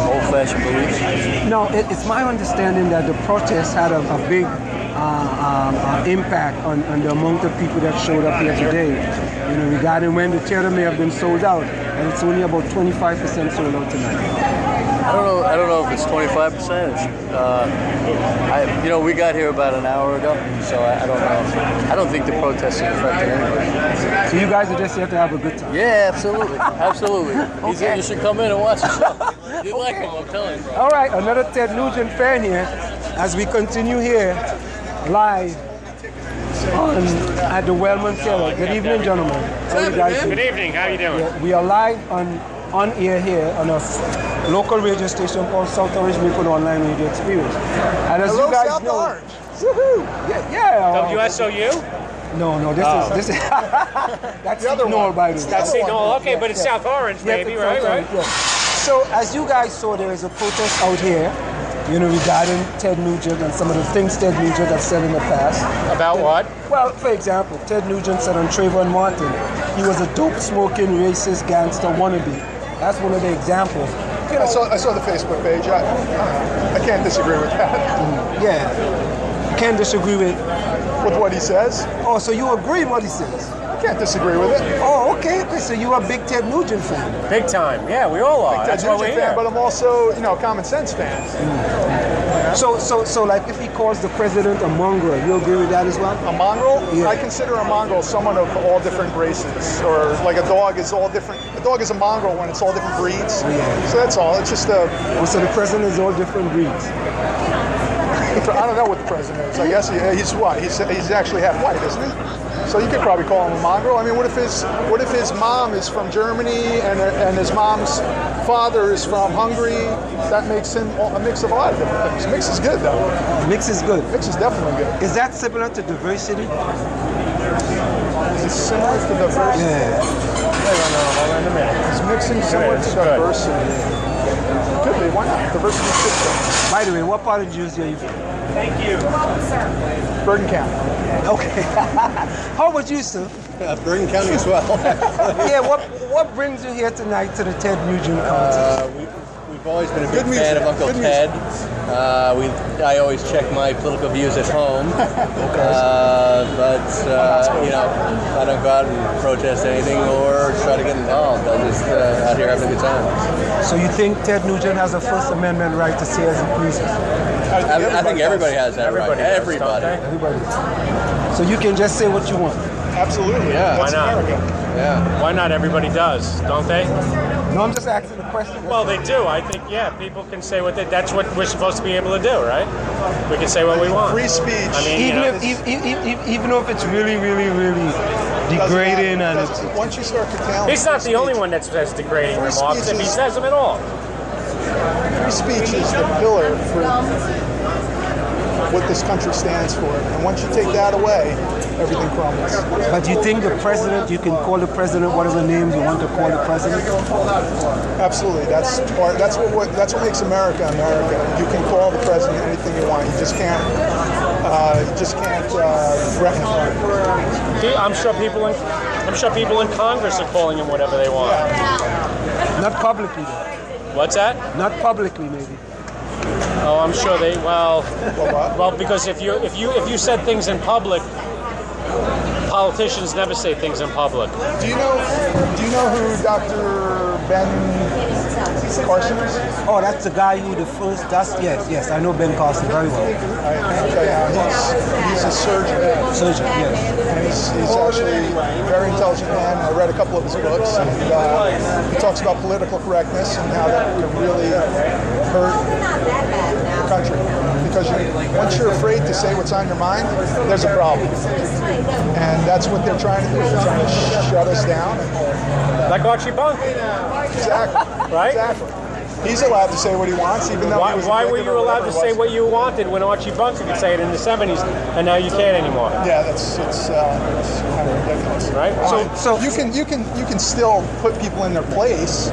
old-fashioned beliefs. No, it's my understanding that the protest had a big impact on the amount of people that showed up here today. Regarding when the theater may have been sold out, and it's only about 25% sold out tonight. I don't know if it's 25%. We got here about an hour ago, so I don't know. I don't think the protests are affecting anybody. So you guys are just here to have a good time? Yeah, absolutely, absolutely. Okay. You should come in and watch the show. You like him, I'm telling you. All right, another Ted Nugent fan here as we continue here live at the Wellman Cellar. Good evening, gentlemen. How you guys doing? Good evening. How you doing? Yeah, we are live on air here on a local radio station called South Orange Maple Online Radio Experience. And as you guys South know, Orange. Woohoo! Yeah. WSOU? No, this is that's the other one, by the way. That's Signal. Okay, but it's South Orange, maybe, right? Yeah. So as you guys saw, there is a protest out here, regarding Ted Nugent and some of the things Ted Nugent has said in the past. About what? Well, for example, Ted Nugent said on Trayvon Martin, he was a dope-smoking, racist, gangster wannabe. That's one of the examples. I saw the Facebook page. I can't disagree with that. Yeah. Can't disagree with what he says. Oh, so you agree with what he says? I can't disagree with it. Oh, okay. So you are a big Ted Nugent fan? Big time. Yeah, we all are. Big Ted Nugent fan, but I'm also, a common sense fan. So like if he calls the president a mongrel, you agree with that as well? A mongrel? Yeah. I consider a mongrel someone of all different races, or like a dog is all different. A dog is a mongrel when it's all different breeds. Yeah. So that's all. It's just a. So the president is all different breeds. I don't know what the president is. I guess he's what? He's actually half white, isn't he? So you could probably call him a mongrel. I mean, what if his mom is from Germany and his mom's father is from Hungary? That makes him a mix of a lot of different things. Mix is good, though. Mix is good. Mix is definitely good. Is that similar to diversity? Is it similar to diversity? Yeah. I don't know. Hold on a minute. Is mixing similar to diversity? Could be. Why not? Diversity is good. By the way, what part of Jersey are you from? Thank you. Bergen County. Okay. How about you, sir? Bergen County as well. Yeah, what brings you here tonight to the Ted Nugent contest? We've always been a big fan of Uncle Ted. I always check my political views at home. But I don't go out and protest anything or try to get involved. I'm just out here having a good time. So you think Ted Nugent has a First Amendment right to say as he pleases? I think everybody has that right. Everybody. So you can just say what you want? Absolutely. Yeah. Why not? Yeah. Why not? Everybody does, don't they? No, I'm just asking a question. Well, they do. I think, people can say that's what we're supposed to be able to do, right? We can say what we want. Free speech. I mean, even if it's really, really, really degrading and it's... Once you start curtailing... He's not the only one that says degrading remarks, if he says them at all. Free speech is the pillar for what this country stands for. And once you take that away, everything crumbles. But you think you can call the president whatever name you want to call the president? Absolutely. That's what makes America America. You can call the president anything you want. You just can't threaten him. I'm sure people in Congress are calling him whatever they want. Not publicly, though. What's that? Not publicly, maybe. Oh, I'm sure they. Well, because if you said things in public, politicians never say things in public. Do you know who Dr. Ben Carson is? Oh, that's the guy who yes, I know Ben Carson very well. He's a surgeon. Surgeon, yes. And he's actually a very intelligent man. I read a couple of his books, and he talks about political correctness and how that can really hurt the country. Because once you're afraid to say what's on your mind, there's a problem. And that's what they're trying to do. They're trying to shut us down. Like Archie Bunker. Exactly. Right? Exactly. He's allowed to say what he wants, even though Why were you allowed to say what you wanted when Archie Bunker could say it in the 70s, and now you can't anymore? Yeah, it's kind of ridiculous. Right? So you can still put people in their place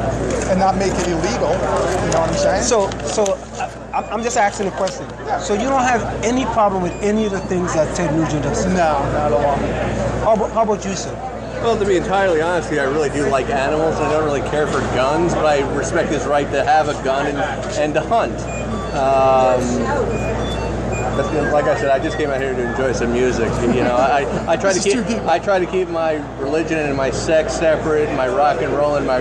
and not make it illegal. You know what I'm saying? So I'm just asking a question. Yeah. So you don't have any problem with any of the things that Ted Nugent has said? No, not at all. How about you, sir? Well, to be entirely honest with you, I really do like animals. I don't really care for guns, but I respect his right to have a gun and to hunt. like I said, I just came out here to enjoy some music. You know, I try to keep my religion and my sex separate, my rock and roll and my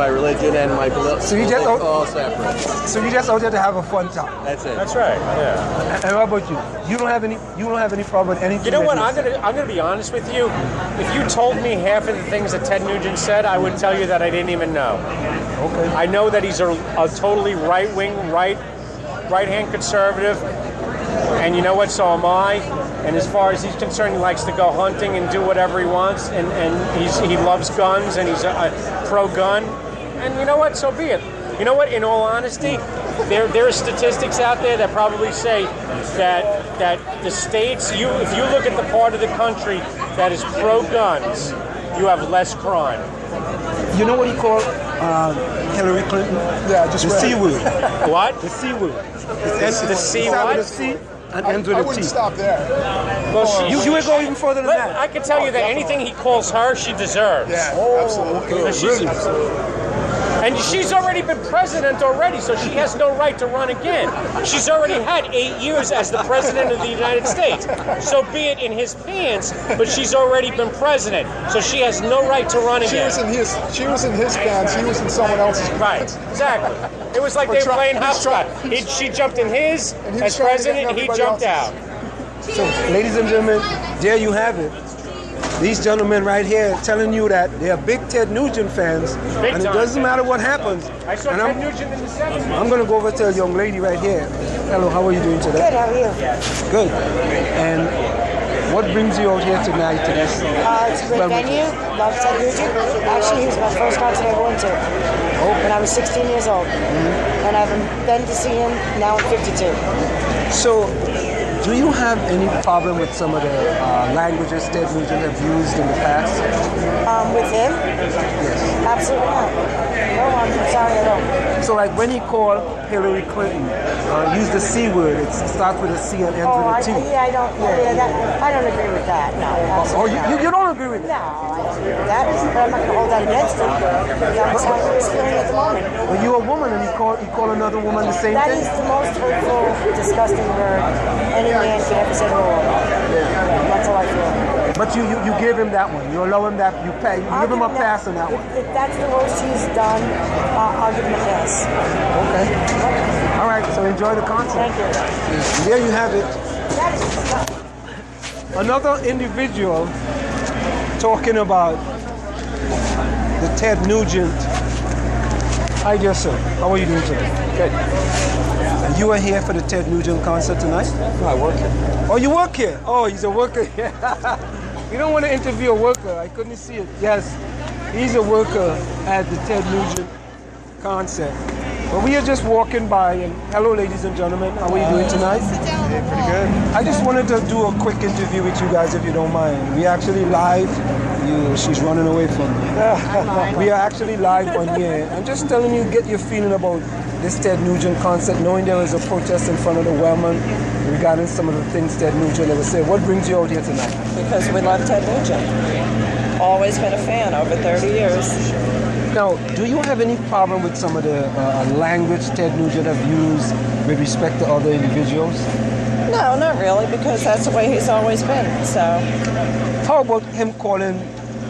religion and my political all separate. So you just out there to have a fun time. That's it. That's right. Yeah. And what about you? You don't have any problem with anything. You know what? I'm gonna be honest with you. If you told me half of the things that Ted Nugent said, I would tell you that I didn't even know. Okay. I know that he's a totally right-wing, right-hand conservative, and you know what? So am I. And as far as he's concerned, he likes to go hunting and do whatever he wants, and he loves guns, and he's a pro-gun. And you know what? So be it. You know what? In all honesty, there are statistics out there that probably say that the states, if you look at the part of the country that is pro-guns, you have less crime. You know what he called Hillary Clinton? Yeah, just the C word. What? The C word. The C what? The C and ends with a T. I wouldn't stop there. Well, you would go even further than that. I can tell you that anything he calls her, she deserves. Yeah, absolutely. Really? And she's already been president already, so she has no right to run again. She's already had 8 years as the president of the United States. So be it in his pants, but she's already been president, so she has no right to run again. She was in his pants. He was in someone else's pants. Right, exactly. It was like they were playing hopscotch. She jumped in his as president, and he jumped out. So, ladies and gentlemen, there you have it. These gentlemen right here telling you that they are big Ted Nugent fans, and it doesn't matter what happens. I saw Ted Nugent in the 70s. I'm going to go over to a young lady right here. Hello, how are you doing today? Good, how are you? Good. And what brings you out here tonight to this? It's a great venue. Love Ted Nugent. Actually, he was my first concert I ever went to when I was 16 years old. And I've been to see him, now I'm 52. So, do you have any problem with some of the languages Ted Nugent have used in the past? With him? Yes. Absolutely not. No, I'm sorry, I don't. So like when he called Hillary Clinton, use the C word, it starts with a C and ends with a T. I don't agree with that, no. Oh, you don't agree with that? No, I don't agree with that, but I'm not going to hold that against him. That's how he's feeling at the moment. Well, you're a woman and you call another woman the same thing? That is the most hurtful, disgusting word any man could ever say to a woman. That's how I feel. But you give him that one. You allow him that. You give him a pass on that one. If that's the worst he's done, I'll give him a pass. Okay. All right. So enjoy the concert. Thank you. And there you have it. Another individual talking about the Ted Nugent. Hi, dear sir. How are you doing today? Good. And you are here for the Ted Nugent concert tonight? No, I work here. Oh, you work here? Oh, he's a worker. You don't want to interview a worker. I couldn't see it. Yes, he's a worker at the Ted Nugent concert. But we are just walking by, and hello, ladies and gentlemen. How are you doing tonight? Hey, pretty good. I just wanted to do a quick interview with you guys, if you don't mind. We actually live. She's running away from me. We are actually live on here. I'm just telling you, get your feeling about this Ted Nugent concert, knowing there was a protest in front of the Wellman regarding some of the things Ted Nugent ever said. What brings you out here tonight? Because we love Ted Nugent. Always been a fan over 30 years. Now, do you have any problem with some of the language Ted Nugent have used with respect to other individuals? No, not really, because that's the way he's always been. So, how about him calling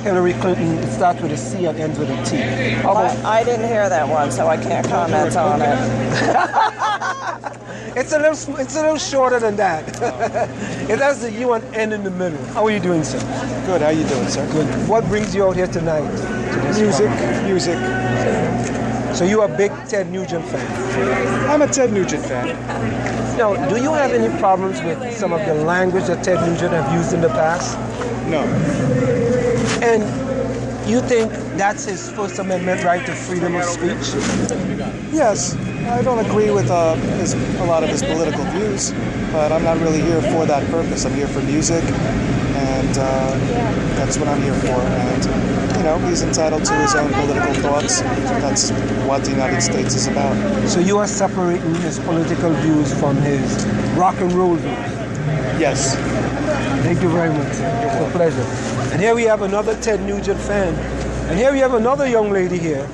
Hillary Clinton? It starts with a C and ends with a T. I didn't hear that one, so I can't comment on it. It's a little shorter than that. It has the U and N in the middle. How are you doing, sir? Good. How you doing, sir? Good. What brings you out here tonight? Music. So you are a big Ted Nugent fan? I'm a Ted Nugent fan. Now, do you have any problems with some of the language that Ted Nugent have used in the past? No. And you think that's his First Amendment right to freedom of speech? Yes. I don't agree with a lot of his political views, but I'm not really here for that purpose. I'm here for music, and that's what I'm here for. And, he's entitled to his own political thoughts. That's what the United States is about. So you are separating his political views from his rock and roll views? Yes. Thank you very much. It's a pleasure. And here we have another Ted Nugent fan. And here we have another young lady here.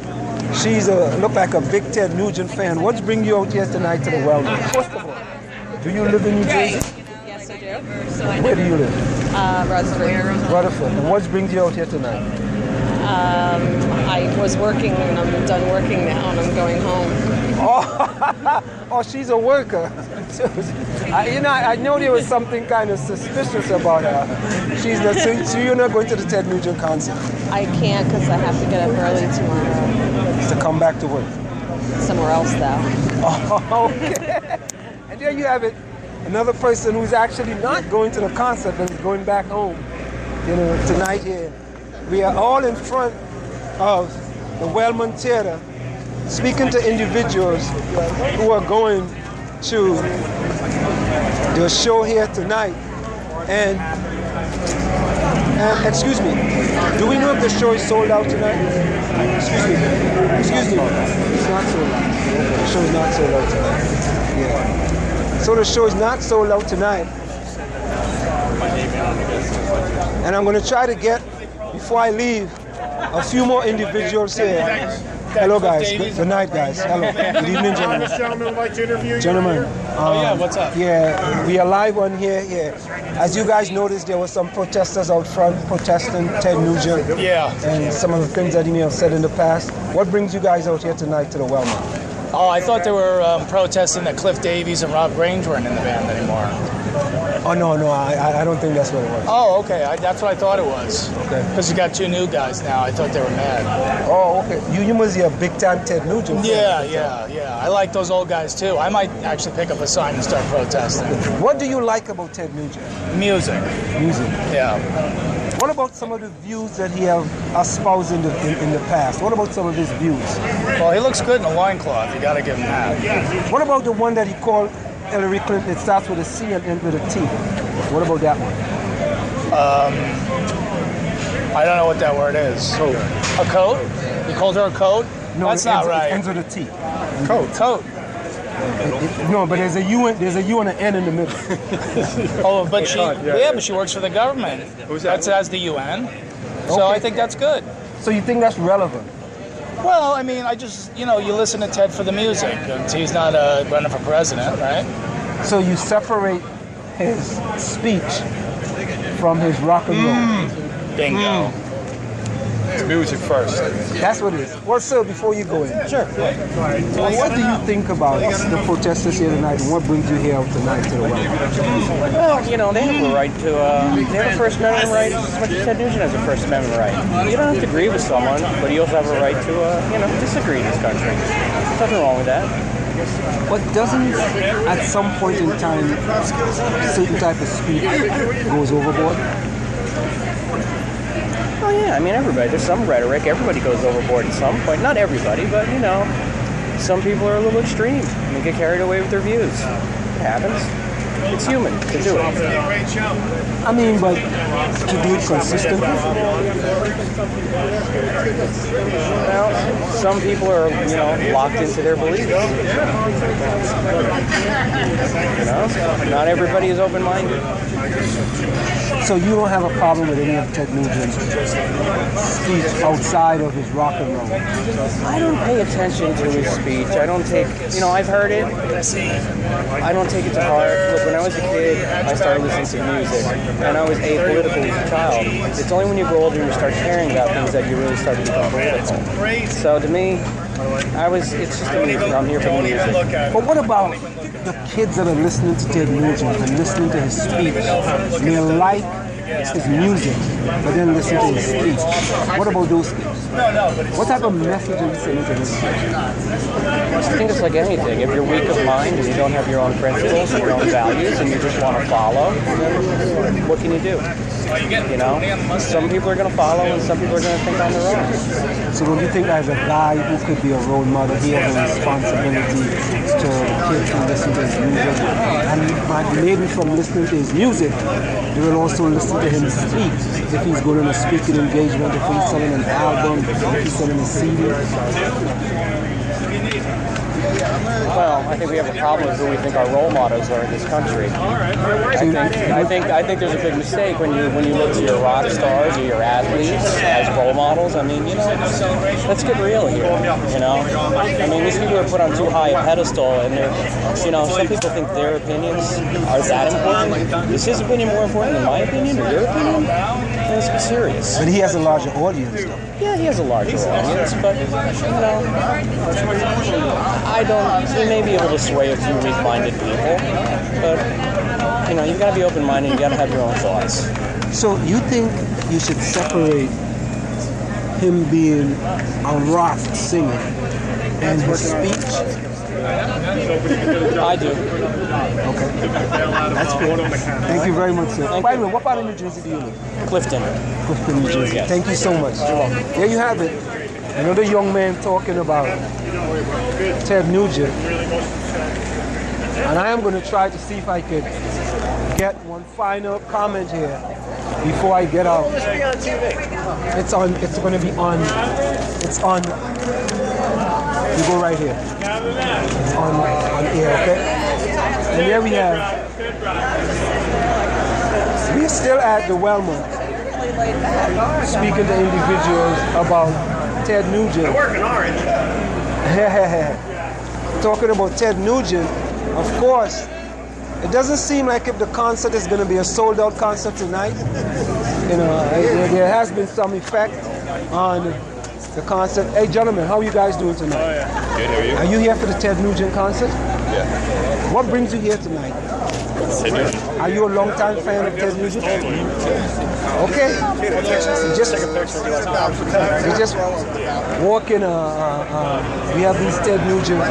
She's look like a big Ted Nugent fan. What's bringing you out here tonight to the Wellness? First of all, Do you live in New Jersey? Yes, I do. Where do you live? Rutherford. Rutherford. And what brings you out here tonight? I was working and I'm done working now and I'm going home. Oh, she's a worker. I know there was something kind of suspicious about her. So you're not going to the Ted Nugent concert? I can't because I have to get up early tomorrow. To come back to work? Somewhere else, though. Oh, okay. And there you have it. Another person who's actually not going to the concert but is going back home. Tonight here. We are all in front of the Wellman Theater speaking to individuals who are going to the show here tonight. And excuse me, do we know if the show is sold out tonight? Excuse me, it's not sold out. The show is not sold out tonight. Yeah. So the show is not sold out tonight. And I'm going to try to get, before I leave, a few more individuals here. Hello, guys. Good night, guys. Hello. Good evening, gentlemen. Gentlemen, like to interview you. Gentlemen. What's up? Yeah, we are live on here. Yeah. As you guys noticed, there were some protesters out front protesting Ted Nugent. Yeah. And some of the things that he may have said in the past. What brings you guys out here tonight to the Wellman? Oh, I thought they were protesting that Cliff Davies and Rob Grange weren't in the band anymore. Oh, no, I don't think that's what it was. Oh, okay. That's what I thought it was. Okay. Because you got two new guys now. I thought they were mad. Oh, okay. You must be a big-time Ted Nugent fan. Yeah. I like those old guys, too. I might actually pick up a sign and start protesting. What do you like about Ted Nugent? Music. Yeah. What about some of the views that he have espoused in the past? What about some of his views? Well, he looks good in a loincloth. You got to give him that. What about the one that he called Hillary Clinton? It starts with a C and ends with a T. What about that one? I don't know what that word is. Coat. A coat? You called her a coat? No, that's not right. It ends with a T. Coat. No, but there's a U and an N in the middle. Oh, but she works for the government. That says the UN. So I think that's good. So you think that's relevant? Well, I mean, you listen to Ted for the music. He's not running for president, right? So you separate his speech from his rock and roll. Bingo. Music first. That's what it is. Well, sir, before you go in. Sure. What do you think about the protesters here tonight, and what brings you here out tonight to the Wellman? Well, they have a right to, they have a First Amendment right as much as Ted Nugent has a First Amendment right. You don't have to agree with someone, but you also have a right to, disagree in this country. There's nothing wrong with that. But doesn't, at some point in time, a certain type of speech goes overboard? Oh yeah, I mean everybody. There's some rhetoric. Everybody goes overboard at some point. Not everybody, but some people are a little extreme and they get carried away with their views. It happens. It's human to do it. I mean, but to do it consistently? Well, some people are, locked into their beliefs. Not everybody is open-minded. So you don't have a problem with any of Ted Nugent's speech outside of his rock and roll? I don't pay attention to his speech. I don't take, I've heard it. I don't take it to heart. Look, when I was a kid, I started listening to music, and I was apolitical as a child. It's only when you grow older and you start caring about things that you really start to become political. So to me, it's just a music. I'm here for the music. But what about the kids that are listening to Ted Nugent and listening to his speech? They like his music, but then listen to his speech. What about those kids? What type of message are you sending to them? I think it's like anything. If you're weak of mind and you don't have your own principles and your own values and you just want to follow, then what can you do? Some people are going to follow and some people are going to think on their own. So don't you think as a guy who could be a role model, he has a responsibility to the kids who listen to his music? And maybe from listening to his music, they will also listen to him speak. If he's going on a speaking engagement, if he's selling an album, if he's selling a CD. Well, I think we have a problem with who we think our role models are in this country. I think there's a big mistake when you look to your rock stars or your athletes as role models. I mean, let's get real here. I mean, these people are put on too high a pedestal, and they're, some people think their opinions are that important. Is his opinion more important than my opinion or your opinion? Let's be serious. But he has a larger audience, though. Yeah, he has a larger audience, but I don't. He may be able to sway a few weak-minded people, but you've got to be open-minded. You got to have your own thoughts. So you think you should separate him being a rock singer and his speech? I do. Okay. That's good. Thank you very much, sir. By the way, what part of New Jersey do you live? Clifton. Clifton, New Jersey. Yes. Thank you so much. You're welcome. There you have it. Another young man talking about Ted Nugent. And I am going to try to see if I could get one final comment here before I get out. This will be on TV. It's going to be on. It's on. You go right here. It's on air, okay? And here we have. We're still at the Wellmont, speaking to individuals about Ted Nugent. I work in Orange. Talking about Ted Nugent, of course, it doesn't seem like if the concert is going to be a sold-out concert tonight. There has been some effect on the concert. Hey, gentlemen, how are you guys doing tonight? Oh, yeah. Good, how are you? Are you here for the Ted Nugent concert? Yeah. What brings you here tonight? Ted Nugent. Are you a long-time fan of Ted Nugent? Okay. You just walk in. We have these Ted Nugent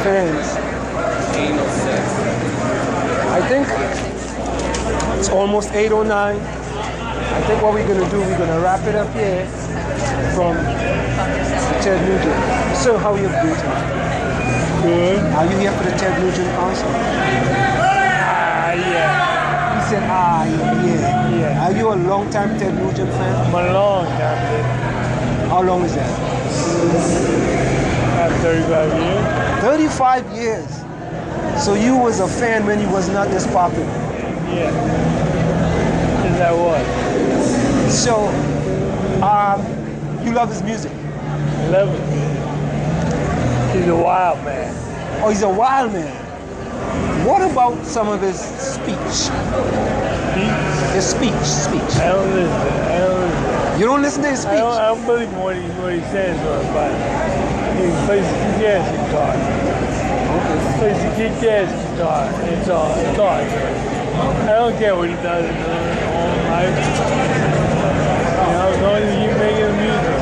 fans. I think it's almost 8:09. I think what we're going to do, we're going to wrap it up here from Ted Nugent. So, how are you doing tonight? Good. Are you here for the Ted Nugent concert? Yeah. He said, yeah. Are you a long-time Ted Nugent fan? I'm a long time fan. How long is that? About 35 years. 35 years. So you was a fan when he was not this popular? Yeah. Is that what? So, you love his music? I love it. He's a wild man. Oh, he's a wild man. What about some of his speech? His speech. I don't listen. You don't listen to his speech? I don't believe what he says about it. He plays the kick-ass guitar. He plays the kick-ass guitar. It's all. I don't care what he does in his own life. As long as you making music.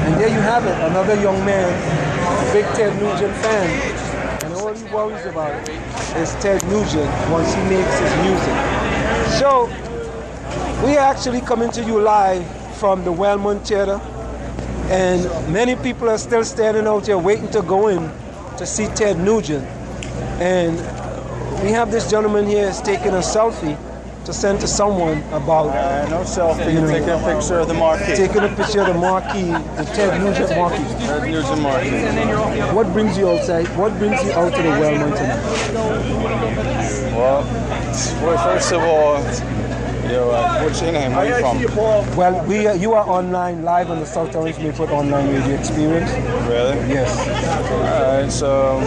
And there you have it, another young man, a big Ted Nugent fan. And all he worries about is Ted Nugent once he makes his music. So, we are actually coming to you live from the Wellmont Theater. And many people are still standing out here waiting to go in to see Ted Nugent. And we have this gentleman here is taking a selfie to send to someone about... no selfie, taking a picture of the marquee. Taking a picture of the marquee, the Ted Nugent marquee. Ted Nugent marquee. What brings you outside? What brings you out to the Wellmont tonight? Well, first of all, what's your name? Where are you from? Well, you are online, live on the South Orange Mayport Online Radio Experience. Really? Yes. All right, so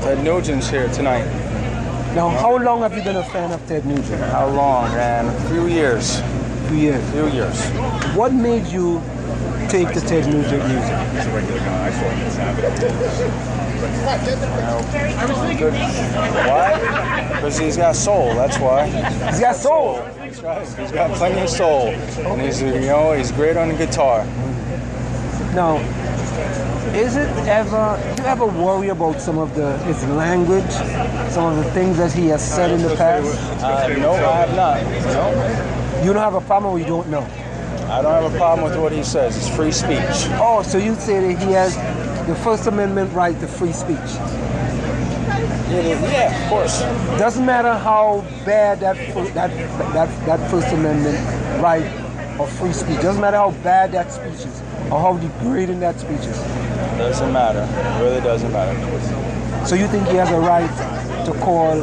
Ted Nugent's here tonight. Now, how long have you been a fan of Ted Nugent? How long, man? A few years. Few years. What made you take to Ted Nugent music? Why? Because he's got soul, that's why. He's got soul? That's right. He's got plenty of soul. And he's great on the guitar. Now, is it ever, do you ever worry about some of his language, some of the things that he has said in the past? No, I have not. No. You don't have a problem or you don't know? I don't have a problem with what he says. It's free speech. Oh, so you say that he has the First Amendment right to free speech? Yeah, of course. Doesn't matter how bad that First Amendment right of free speech. Doesn't matter how bad that speech is or how degrading that speech is. Doesn't matter. It really doesn't matter. So you think he has a right to call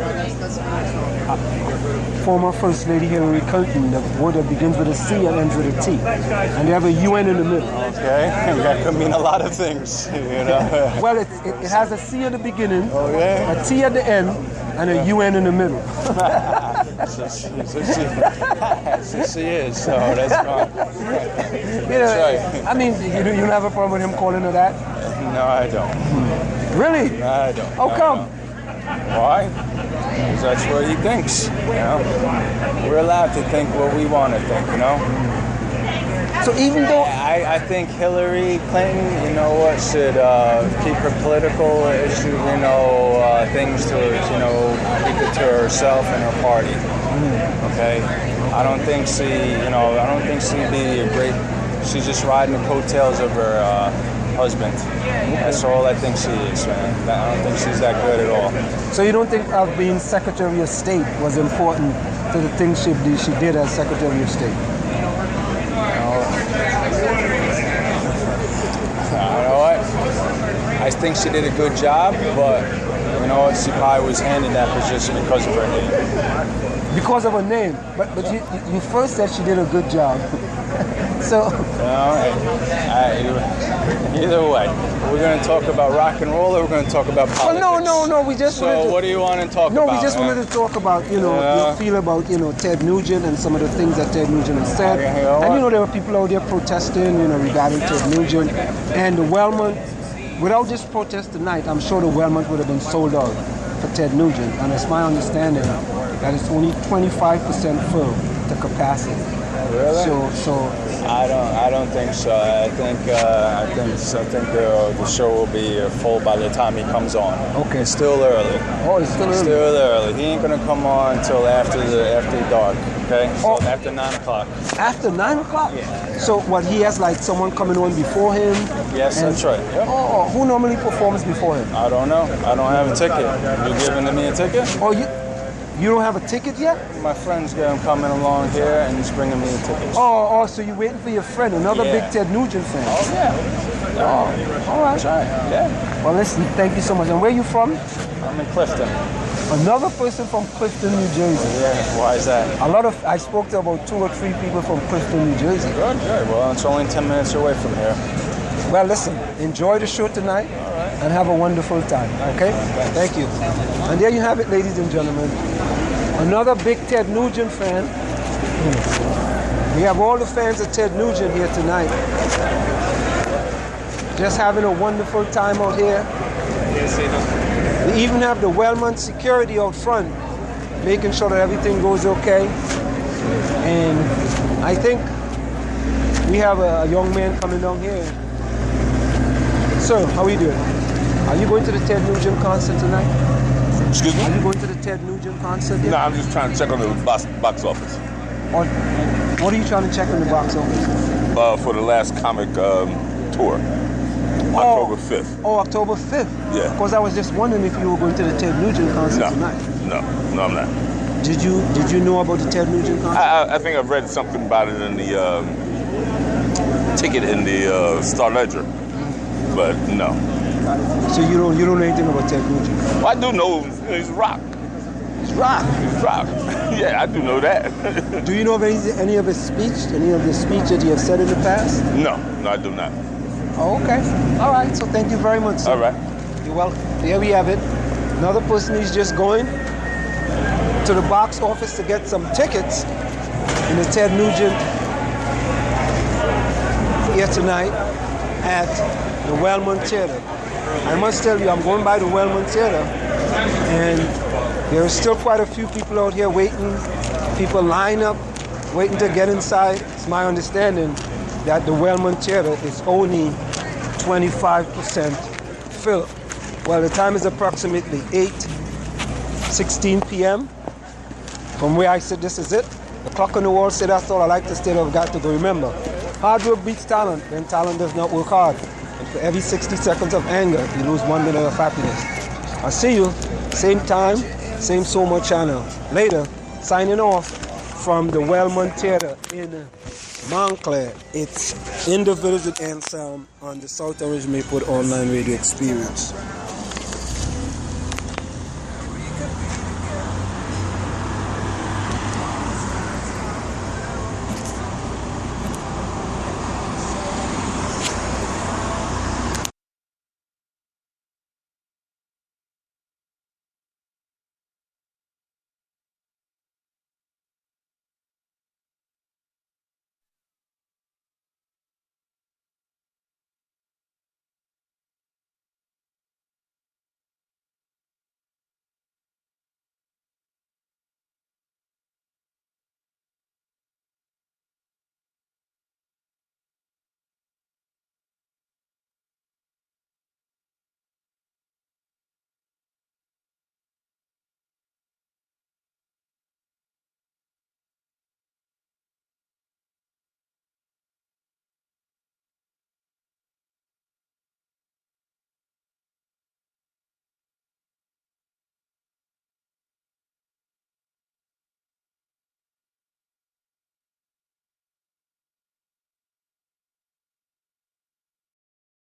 former First Lady Hillary Clinton the word that begins with a C and ends with a T, and they have a UN in the middle? Okay, that could mean a lot of things, you know. Well, it has a C at the beginning, okay, a T at the end, and a UN in the middle. so she is, so that's fine. You know, That's right. I mean, you don't have a problem with him calling her that? No, I don't. Really? No, I don't. How come? Why? Because that's what he thinks, you know. We're allowed to think what we want to think, you know. So even though I think Hillary Clinton, you know what, should keep her political issue, you know, things to, you know, keep it to herself and her party. Okay, I don't think she'd be a great. She's just riding the coattails of her husband. That's all I think she is, man. I don't think she's that good at all. So you don't think being Secretary of State was important to the things she did as Secretary of State? You know what? I think she did a good job, but you know what? She probably was handed that position because of her name. Because of her name, but you first said she did a good job. So either way, we're going to talk about rock and roll, or we're going to talk about politics. Well, no. We just. So what do you want to talk about? No, we just wanted to talk about your feel about Ted Nugent and some of the things that Ted Nugent has said. And there were people out there protesting, regarding Ted Nugent and the Wellmont. Without this protest tonight, I'm sure the Wellmont would have been sold out for Ted Nugent, and it's my understanding that it's only 25% full to capacity. Really? So I don't think so. I think the show will be full by the time he comes on. Okay. It's still early. Oh, it's still early. Still early. He ain't gonna come on until after dark. Okay. So after 9 o'clock. After 9 o'clock? Yeah. So what? He has like someone coming on before him? Yes, that's right. Yep. Oh, who normally performs before him? I don't know. I don't have a ticket. You giving me a ticket? Oh, you don't have a ticket yet? My friend's coming along here and he's bringing me a ticket. Oh, so you're waiting for your friend, another big Ted Nugent fan. Oh, yeah. Oh, all right. That's right. Yeah. Well, listen, thank you so much. And where are you from? I'm in Clifton. Another person from Clifton, New Jersey. Yeah, why is that? I spoke to about 2 or 3 people from Clifton, New Jersey. Good. Well, it's only 10 minutes away from here. Well, listen, enjoy the show tonight and have a wonderful time, okay? Thank you. And there you have it, ladies and gentlemen. Another big Ted Nugent fan. We have all the fans of Ted Nugent here tonight. Just having a wonderful time out here. We even have the Wellmont security out front, making sure that everything goes okay. And I think we have a young man coming down here. Sir, how are you doing? Are you going to the Ted Nugent concert tonight? Excuse me? Are you going to the Ted Nugent concert yet? No, I'm just trying to check on the box office. What are you trying to check on the box office? For the last comic tour. October 5th. Oh, October 5th? Yeah. Because I was just wondering if you were going to the Ted Nugent concert tonight. No, I'm not. Did you know about the Ted Nugent concert? I think I've read something about it in the ticket in the Star Ledger, but no. So you don't know anything about Ted Nugent? Well, I do know he's rock. He's rock? He's rock. Yeah, I do know that. Do you know of any of his speech? Any of the speech that he has said in the past? No, I do not. Oh, okay. All right. So thank you very much, sir. All right. You're welcome. There we have it. Another person is just going to the box office to get some tickets in the Ted Nugent here tonight at the Wellmont Theater. I must tell you, I'm going by the Wellmont Theater, and there are still quite a few people out here waiting. People line up, waiting to get inside. It's my understanding that the Wellmont Theater is only 25% filled. Well, the time is approximately 8:16 p.m. From where I sit, this is it. The clock on the wall said that's all I like to state I've got to go. Remember, hard work beats talent, then talent does not work hard. And for every 60 seconds of anger, you lose 1 minute of happiness. I'll see you, same time, same Soma channel. Later, signing off from the Wellmont Theater in Montclair. It's in the Village with Anselm on the South Orange Maplewood Online Radio Experience.